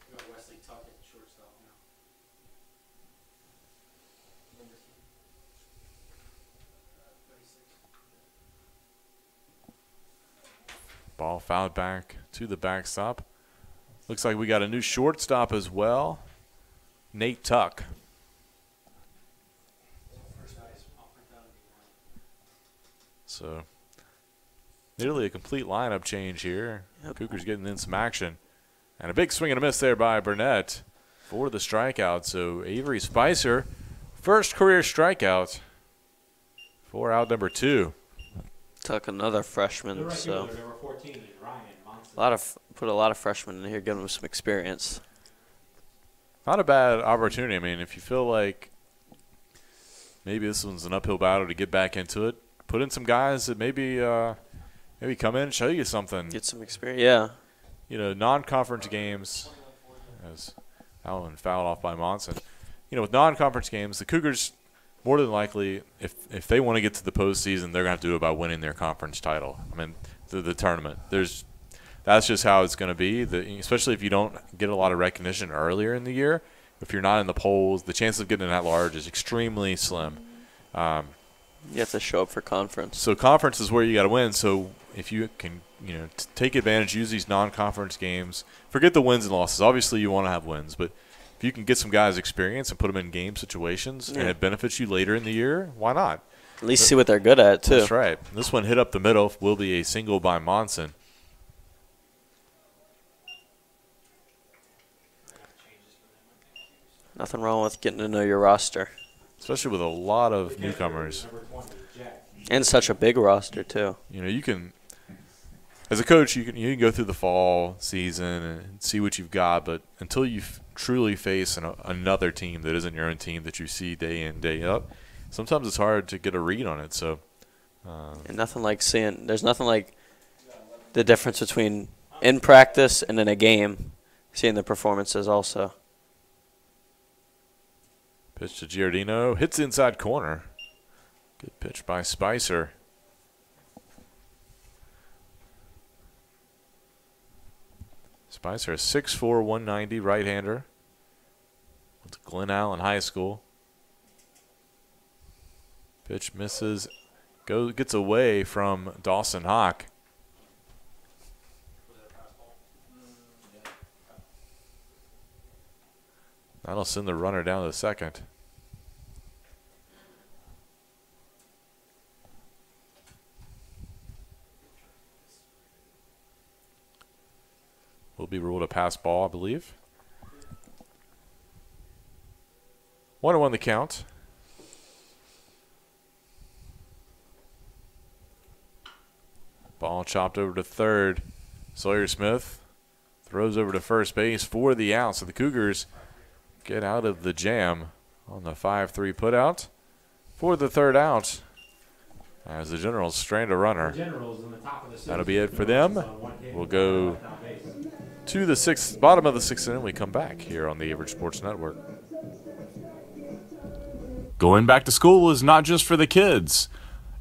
We got Wesley Tuckett, shortstop now. Number 36. Ball fouled back to the backstop. Looks like we got a new shortstop as well, Nate Tuck. So nearly a complete lineup change here. Yep. Cougars getting in some action. And a big swing and a miss there by Burnett for the strikeout. So Avery Spicer, first career strikeout for out number 2. Tuck another The freshman, right so fielder, number 14, Ryan Monson. put a lot of freshmen in here, giving them some experience. Not a bad opportunity. I mean, if you feel like maybe this one's an uphill battle to get back into it, put in some guys that maybe come in and show you something. Get some experience. Yeah. You know, non-conference games, as Allen fouled off by Monson. You know, with non-conference games, the Cougars, more than likely, if they want to get to the postseason, they're going to have to do it by winning their conference title. I mean, the tournament. That's just how it's going to be. Especially if you don't get a lot of recognition earlier in the year. If you're not in the polls, the chance of getting that large is extremely slim. You have to show up for conference. So conference is where you got to win. So if you can, take advantage, use these non-conference games. Forget the wins and losses. Obviously, you want to have wins, but if you can get some guys experience and put them in game situations and it benefits you later in the year, why not? At least see what they're good at, too. That's right. This one hit up the middle, will be a single by Monson. Nothing wrong with getting to know your roster. Especially with a lot of newcomers. Number 20, Jack. And such a big roster, too. You can, as a coach, you can go through the fall season and see what you've got, but until you truly face another team that isn't your own team that you see day in, day out, sometimes it's hard to get a read on it. So, And there's nothing like the difference between in practice and in a game, seeing the performances also. Pitch to Giardino. Hits the inside corner. Good pitch by Spicer. Spicer, a 6'4", 190 right-hander. Went to Glen Allen High School. Pitch misses. Gets away from Dawson Hawk. That'll send the runner down to the second. Will be ruled a pass ball, I believe. 1-1 the count. Ball chopped over to third. Sawyer Smith throws over to first base for the out. So the Cougars get out of the jam on the 5-3 putout for the third out as the Generals strand a runner. That'll be it for them. We'll go to the bottom of the sixth inning. We come back here on the Averett Sports Network. Going back to school is not just for the kids.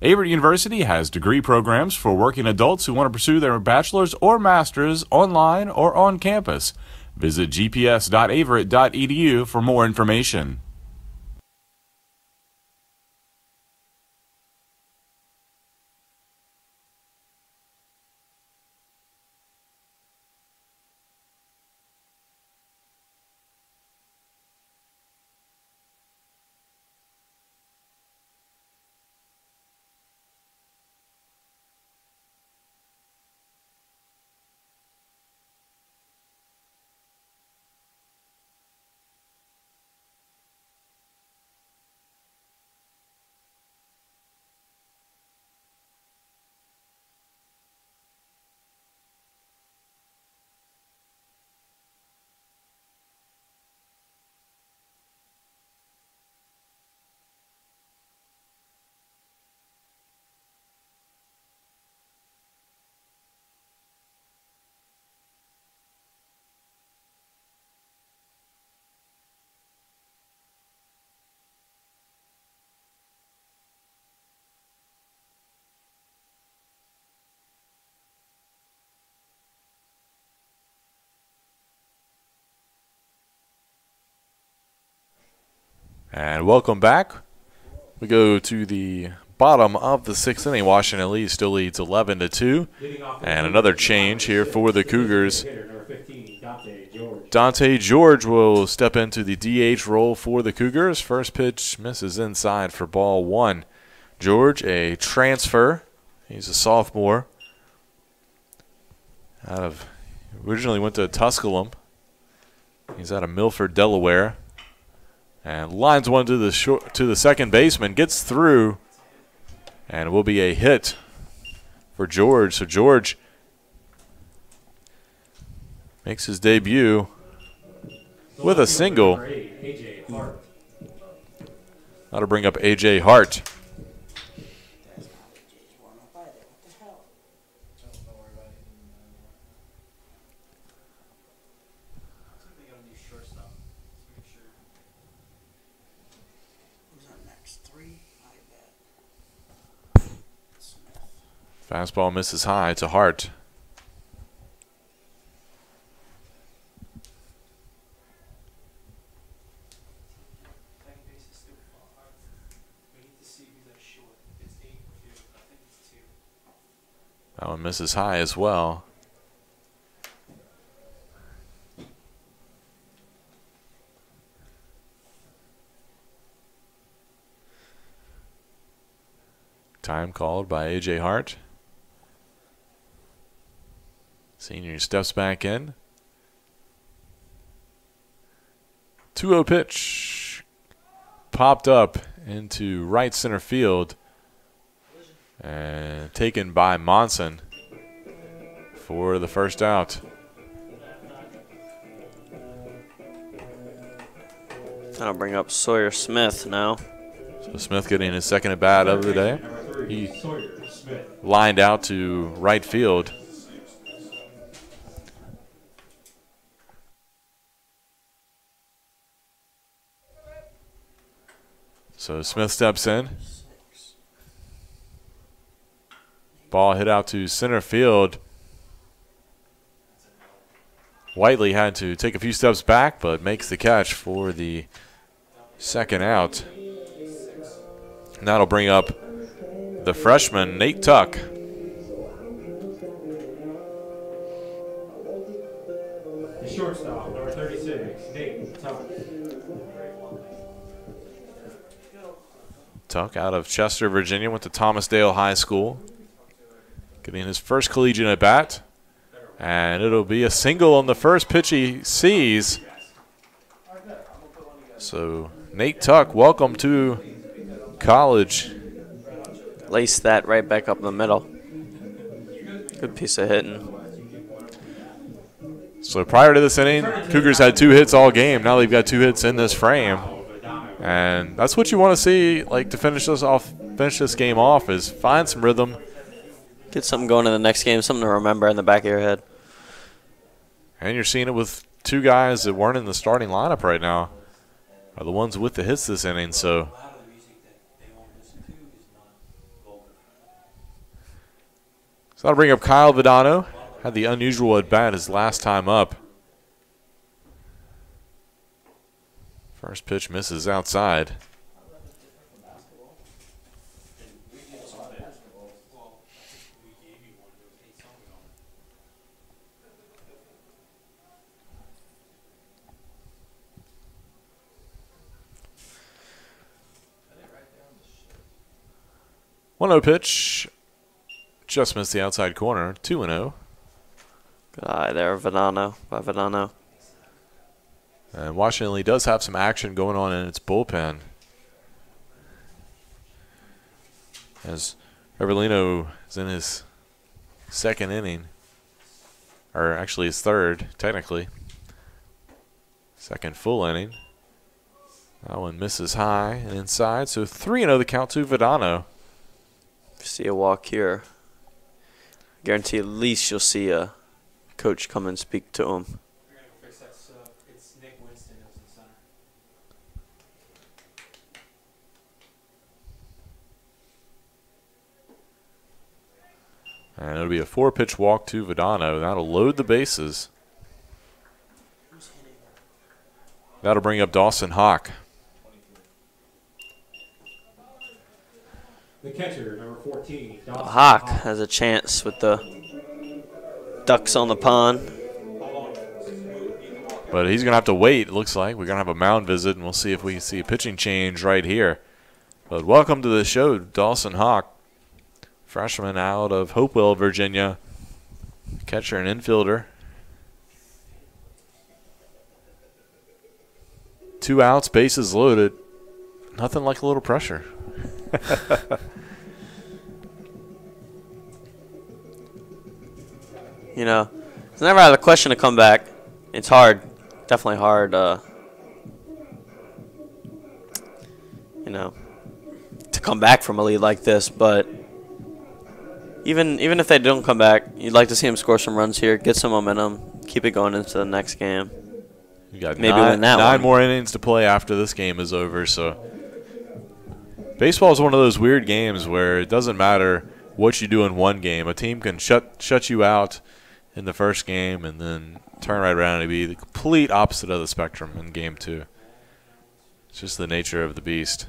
Averett University has degree programs for working adults who want to pursue their bachelor's or master's online or on campus. Visit gps.averett.edu for more information. And welcome back. We go to the bottom of the sixth inning. Washington Lee still leads 11-2. And another change here for the Cougars. Dante George will step into the DH role for the Cougars. First pitch misses inside for ball one. George, a transfer. He's a sophomore. Originally went to Tusculum. He's out of Milford, Delaware. And lines one to the second baseman, gets through, and it will be a hit for George. So George makes his debut with a single. That'll bring up A.J. Hart. Fastball misses high to Hart. That one misses high as well. Time called by A.J. Hart. Senior steps back in. 2-0 pitch. Popped up into right center field. And taken by Monson for the first out. That'll bring up Sawyer Smith now. So Smith getting his second at bat of the day. He lined out to right field. So Smith steps in. Ball hit out to center field. Whiteley had to take a few steps back, but makes the catch for the second out. And that'll bring up the freshman, Nate Tuck. The shortstop, number 36, Nate Tuck. Tuck out of Chester, Virginia, went to Thomasdale High School. Getting his first collegiate at bat. And it'll be a single on the first pitch he sees. So Nate Tuck, welcome to college. Lace that right back up the middle. Good piece of hitting. So prior to this inning, Cougars had 2 hits all game. Now they've got 2 hits in this frame. And that's what you want to see, like, to finish this game off, is find some rhythm. Get something going in the next game, something to remember in the back of your head. And you're seeing it with 2 guys that weren't in the starting lineup right now are the ones with the hits this inning. So that'll bring up Kyle Vidano. Had the unusual at bat his last time up. First pitch misses outside. One 0 pitch. Just missed the outside corner. 2-0. Good eye there, Vidano, by Vidano. And Washington Lee does have some action going on in its bullpen. As Revelino is in his second inning. Or actually his third, technically. Second full inning. That one misses high and inside. So 3-0 the count to Vidano. See a walk here. Guarantee at least you'll see a coach come and speak to him. We're going to fix that stuff. It's Nick Winston who's in center. And it'll be a 4-pitch walk to Vidano. That'll load the bases. That'll bring up Dawson Hawk. The catcher, number 14, Dawson Hawk has a chance with the ducks on the pond. But he's going to have to wait, it looks like. We're going to have a mound visit, and we'll see if we see a pitching change right here. But welcome to the show, Dawson Hawk. Freshman out of Hopewell, Virginia. Catcher and infielder. 2 outs, bases loaded. Nothing like a little pressure. You know, it's never out of the question to come back. It's hard, definitely hard, you know, to come back from a lead like this. But even if they don't come back, you'd like to see them score some runs here, get some momentum, keep it going into the next game. You got maybe win that nine one. more innings to play after this game is over. So baseball is one of those weird games where it doesn't matter what you do in one game. A team can shut you out in the first game and then turn right around and be the complete opposite of the spectrum in game 2. It's just the nature of the beast.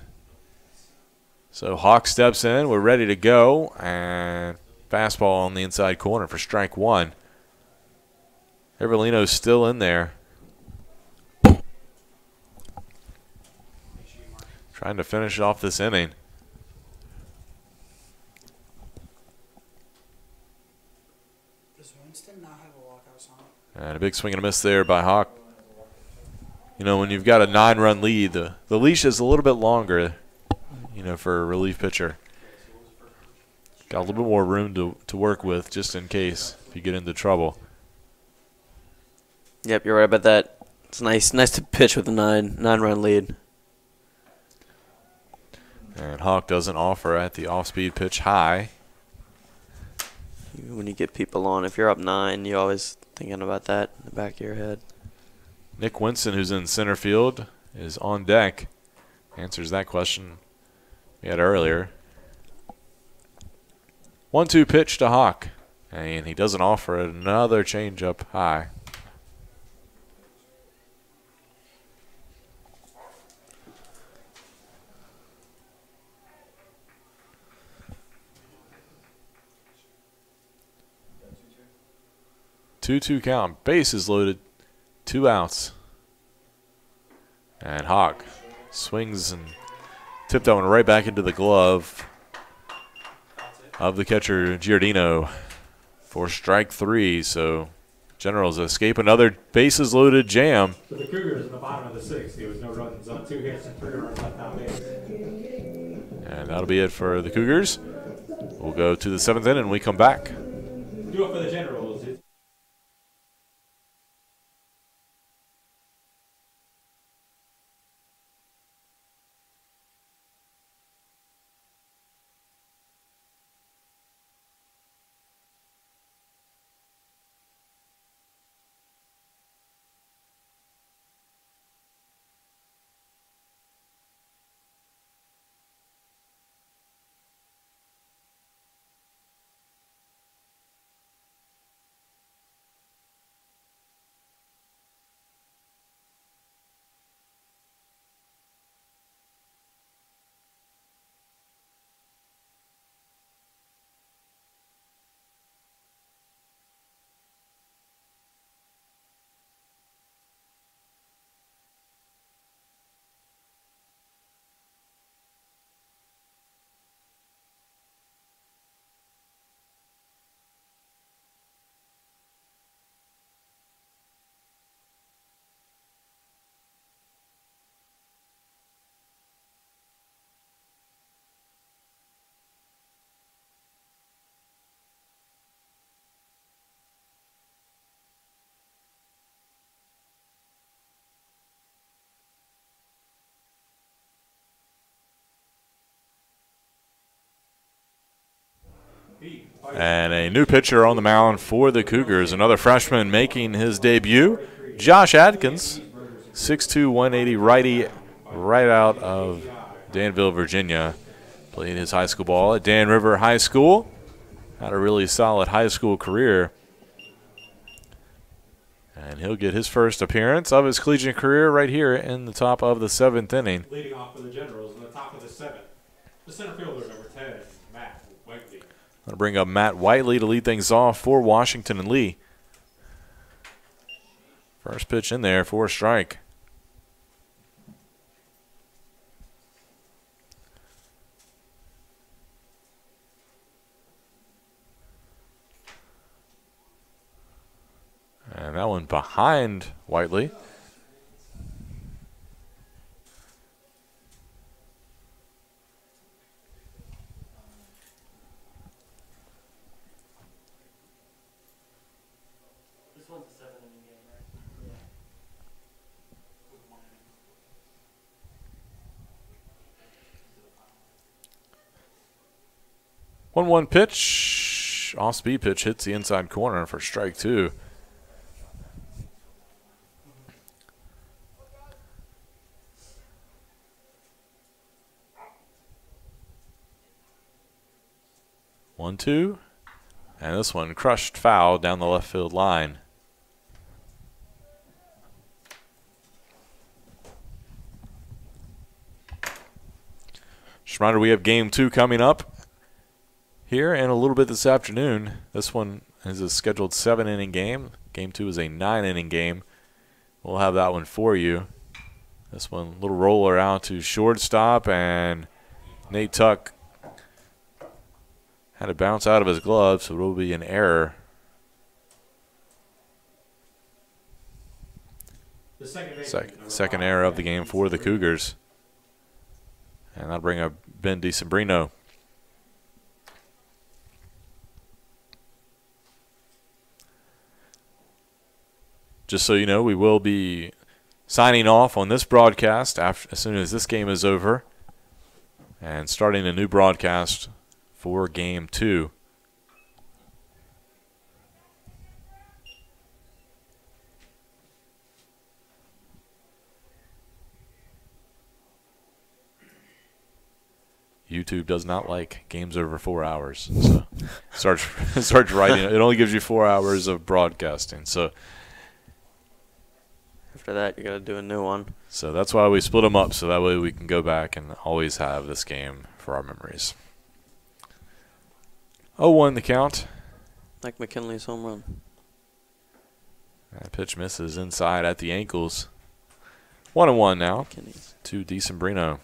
So Hawk steps in. We're ready to go. And fastball on the inside corner for strike 1. Everlino's still in there. Trying to finish off this inning. Does Winston not have a walkout song? And a big swing and a miss there by Hawk. You know, when you've got a 9-run lead, the leash is a little bit longer, you know, for a relief pitcher. Got a little bit more room to work with just in case if you get into trouble. Yep, you're right about that. It's nice to pitch with a 9-run lead. And Hawk doesn't offer at the off-speed pitch high. When you get people on, if you're up 9, you're always thinking about that in the back of your head. Nick Winston, who's in center field, is on deck. Answers that question we had earlier. 1-2 pitch to Hawk, and he doesn't offer another changeup high. Two count. Bases loaded. 2 outs. And Hawk swings and tipped that one right back into the glove of the catcher, Giardino, for strike 3. So Generals escape another bases loaded jam. For the Cougars in the bottom of the 6th, there was no runs on 2 hits and 3 runs left on base. And that'll be it for the Cougars. We'll go to the 7th inning and we come back. Do it for the Generals. And a new pitcher on the mound for the Cougars. Another freshman making his debut, Josh Adkins, 6'2", 180 righty, right out of Danville, Virginia. Played his high school ball at Dan River High School. Had a really solid high school career. And he'll get his first appearance of his collegiate career right here in the top of the 7th inning. Leading off for the Generals in the top of the 7th, the center fielder, number 10, Matt Whiteley. I'll bring up Matt Whiteley to lead things off for Washington and Lee. First pitch in there for a strike. And that one behind Whiteley. This one's a 7-inning game, right? Yeah. 1-1 pitch. Off-speed pitch hits the inside corner for strike 2. One, two, and this one crushed foul down the left field line. Just a reminder, we have game 2 coming up here in a little bit this afternoon. This one is a scheduled 7-inning game. Game 2 is a 9-inning game. We'll have that one for you. This one, little roller out to shortstop, and Nate Tuck had to bounce out of his glove, so it will be an error. The second error of the game for the Cougars. And that'll bring up Ben DeSimbrino. Just so you know, we will be signing off on this broadcast as soon as this game is over and starting a new broadcast for game 2. YouTube does not like games over 4 hours. So starts writing. It only gives you 4 hours of broadcasting. So After that, you got to do a new one. So that's why we split them up, so that way we can go back and always have this game for our memories. 0-1 the count. Like McKinley's home run. That pitch misses inside at the ankles. 1-1 now McKinney's. to DeSimbrino.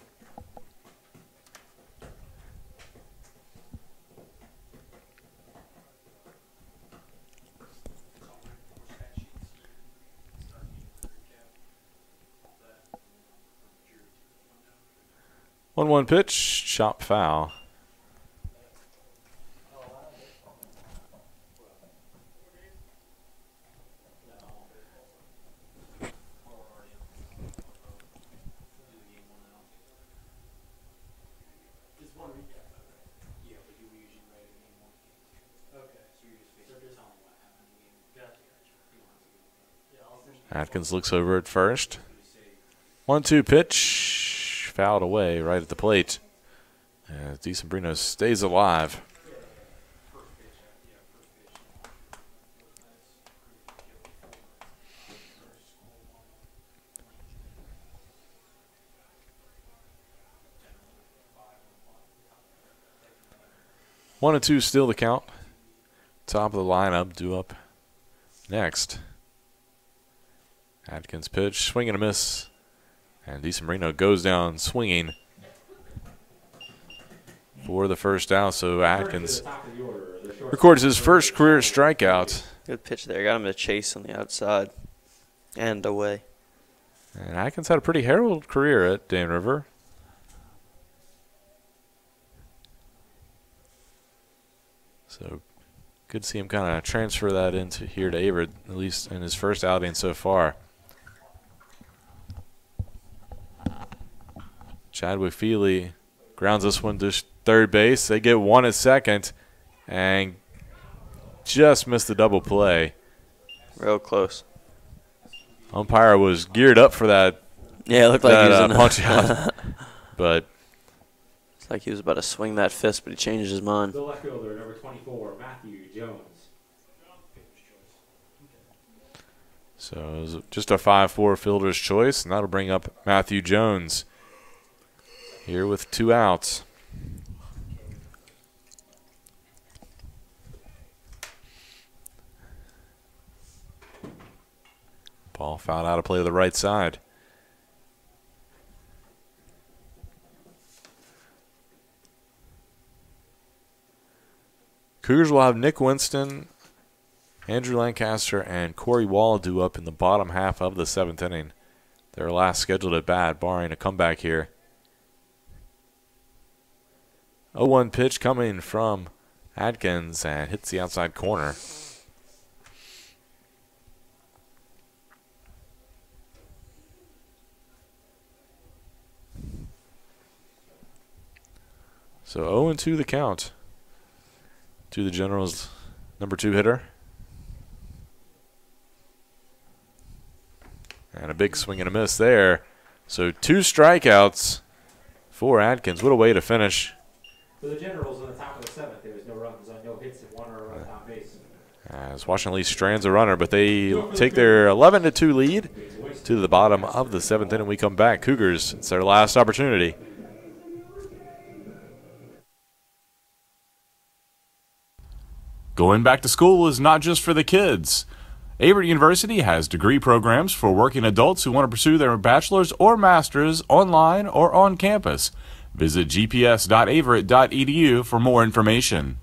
One pitch, chop foul. Atkins looks over at first. 1-2 pitch, fouled away right at the plate. As DeSimbrino stays alive. One and two still the count. Top of the lineup, due up next. Atkins pitch, swing and a miss. And DeSimbrino goes down swinging for the first out. So Atkins records his first career strikeout. Good pitch there. Got him to chase on the outside and away. And Atkins had a pretty heralded career at Dan River. So good to see him kind of transfer that into here to Averett, at least in his first outing so far. Chadwick Feely grounds this one to third base. They get one at second and just missed the double play. Real close. Umpire was geared up for that. Yeah, it looked like he was in punch out. But it's like he was about to swing that fist, but he changed his mind. The left fielder, number 24, Matthew Jones. so it was just a 5-4 fielder's choice, and that'll bring up Matthew Jones here with 2 outs. Ball fouled out of play to the right side. Cougars will have Nick Winston, Andrew Lancaster, and Corey Wall due up in the bottom half of the 7th inning. Their last scheduled at bat, barring a comeback here. 0-1 pitch coming from Atkins and hits the outside corner. So 0-2 the count to the Generals' number 2 hitter. And a big swing and a miss there. So 2 strikeouts for Atkins. What a way to finish. For the Generals in the top of the 7th, there was no runs on no hits and 1 run on base. As Washington Lee strands a runner, but they take their 11-2 lead to the bottom of the 7th inning. We come back. Cougars, it's their last opportunity. Going back to school is not just for the kids. Averett University has degree programs for working adults who want to pursue their bachelor's or master's online or on campus. Visit gps.averett.edu for more information.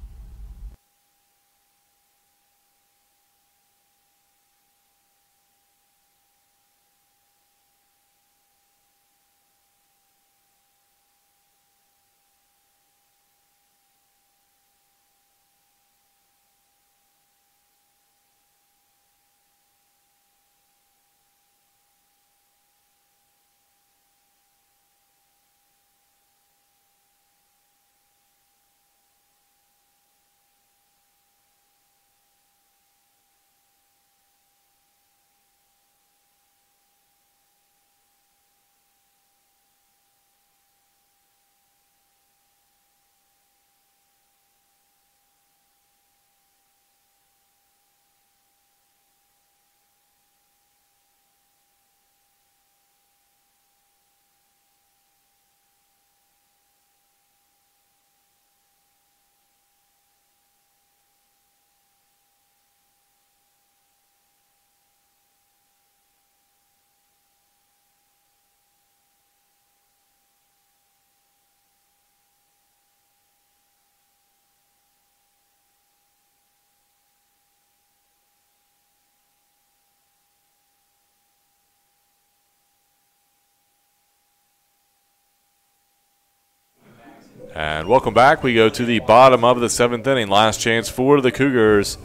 And welcome back. We go to the bottom of the 7th inning. Last chance for the Cougars.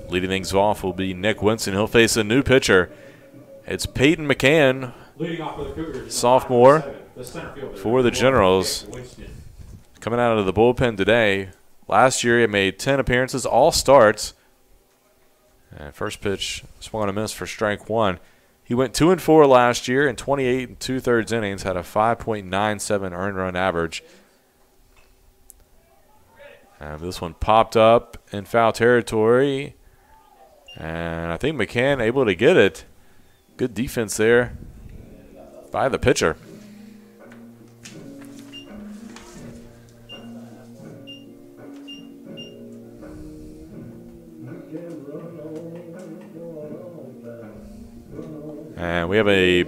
Leading things off will be Nick Winston. He'll face a new pitcher. It's Peyton McCann, Leading off for the Cougars, sophomore the center fielder, for the Generals. Coming out of the bullpen today. Last year he made 10 appearances, all starts. And first pitch, swung and a miss for strike one. He went 2-4 last year in 28 2/3 innings, had a 5.97 earned run average. And this one popped up in foul territory. And I think McCann able to get it. Good defense there by the pitcher. And we have a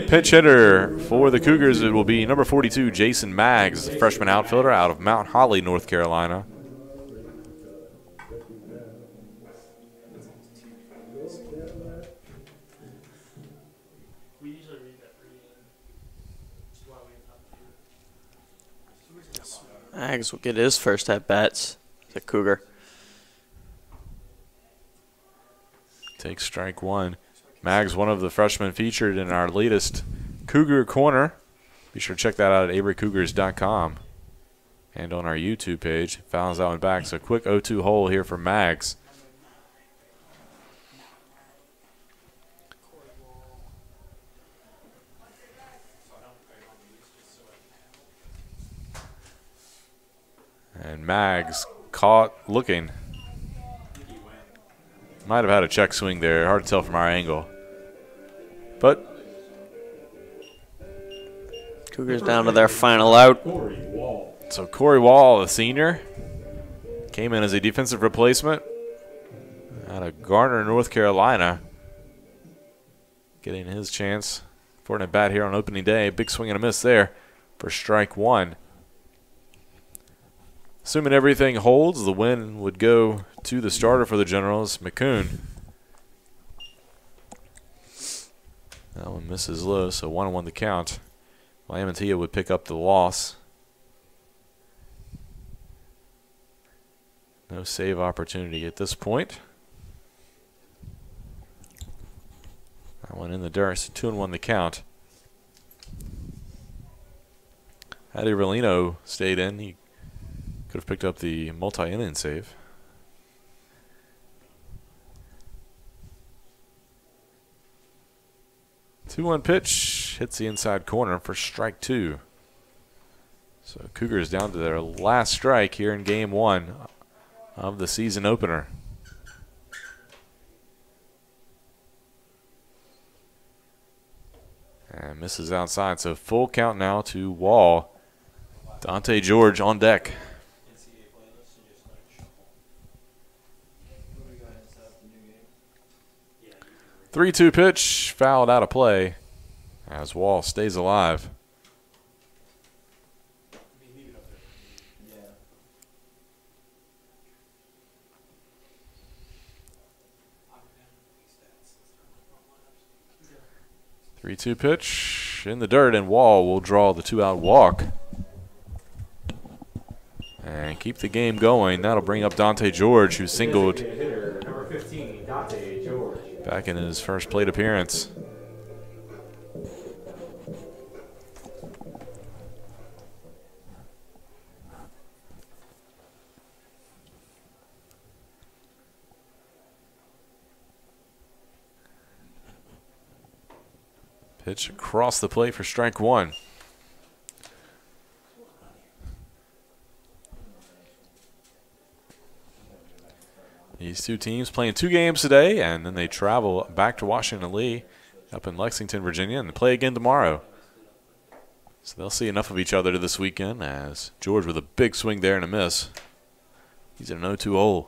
pinch hitter for the Cougars. It will be number 42, Jason Maggs, freshman outfielder out of Mount Holly, North Carolina. Maggs will get his first at-bats. The Cougar. Takes strike one. Maggs, one of the freshmen featured in our latest Cougar Corner. Be sure to check that out at averycougars.com and on our YouTube page. Fouls that one back. So quick 0-2 hole here for Maggs. And Maggs caught looking. Might have had a check swing there. Hard to tell from our angle. But Cougars down to their final out. so Corey Wall, a senior, came in as a defensive replacement out of Garner, North Carolina. Getting his chance for an at-bat here on opening day. Big swing and a miss there for strike one. Assuming everything holds, the win would go to the starter for the Generals, McCoon. That one misses low, so 1-1 the count. Lamantia would pick up the loss. No save opportunity at this point. That one in the dirt, so 2-1 the count. Had Irelino stayed in, he could have picked up the multi-inning save. Two-one pitch hits the inside corner for strike two. So Cougars down to their last strike here in game one of the season opener. And misses outside, so full count now to Wall. Dante George on deck. 3-2 pitch, fouled out of play as Wall stays alive. Yeah. 3-2 pitch in the dirt, and Wall will draw the two-out walk and keep the game going. That'll bring up Dante George, who singled Number 15, Dante George. back in his first plate appearance. Pitch across the plate for strike one. These two teams playing 2 games today, and then they travel back to Washington Lee up in Lexington, Virginia, and play again tomorrow. So they'll see enough of each other this weekend, as George with a big swing there and a miss. He's in an 0-2 hole.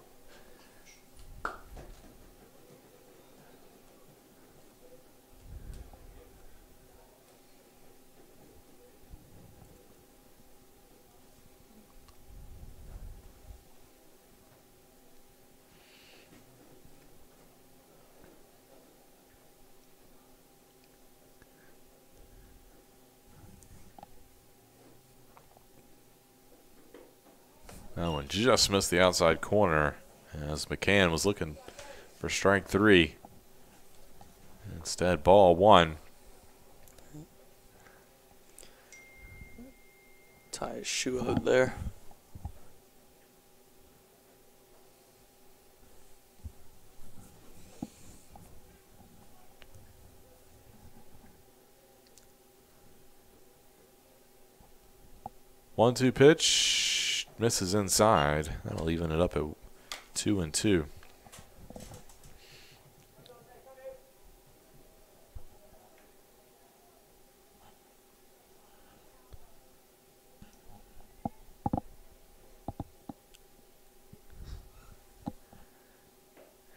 just missed the outside corner as McCann was looking for strike 3. Instead, ball 1. Tie his shoe out there. One-two pitch misses inside. That'll even it up at 2-2.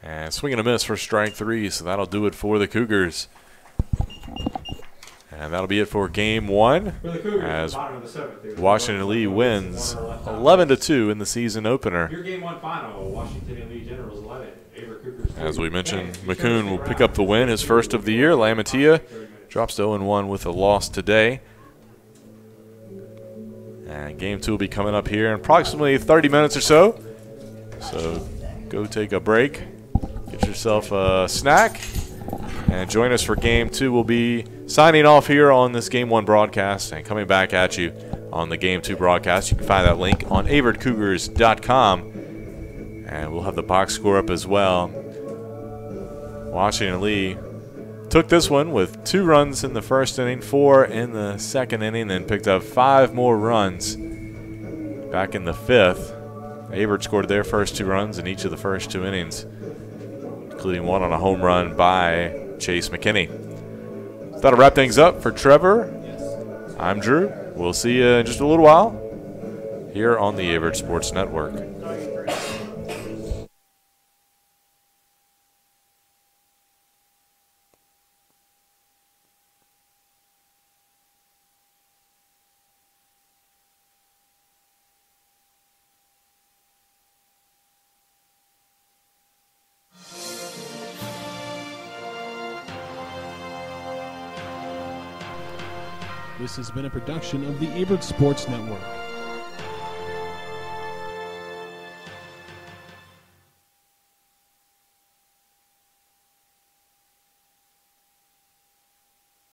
And swing and a miss for strike 3, so that'll do it for the Cougars. And that'll be it for game 1 as Washington Lee wins 11-2 in the season opener. Your game 1 final, Washington and Lee Generals 11, Averett Cougars 2. As we mentioned, McCoon will pick up the win, his first of the year. Lamatia drops to 0-1 with a loss today. And game 2 will be coming up here in approximately 30 minutes or so. So go take a break, get yourself a snack, and join us for game 2. We'll be signing off here on this game 1 broadcast and coming back at you on the game 2 broadcast. You can find that link on averettcougars.com, and we'll have the box score up as well. Washington Lee took this one with 2 runs in the first inning, 4 in the second inning, and picked up 5 more runs back in the 5th. Averett scored their first 2 runs in each of the first 2 innings, including 1 on a home run by Chase McKinney. That'll wrap things up for Trevor. I'm Drew. We'll see you in just a little while here on the Averett Sports Network. This has been a production of the Averett Sports Network.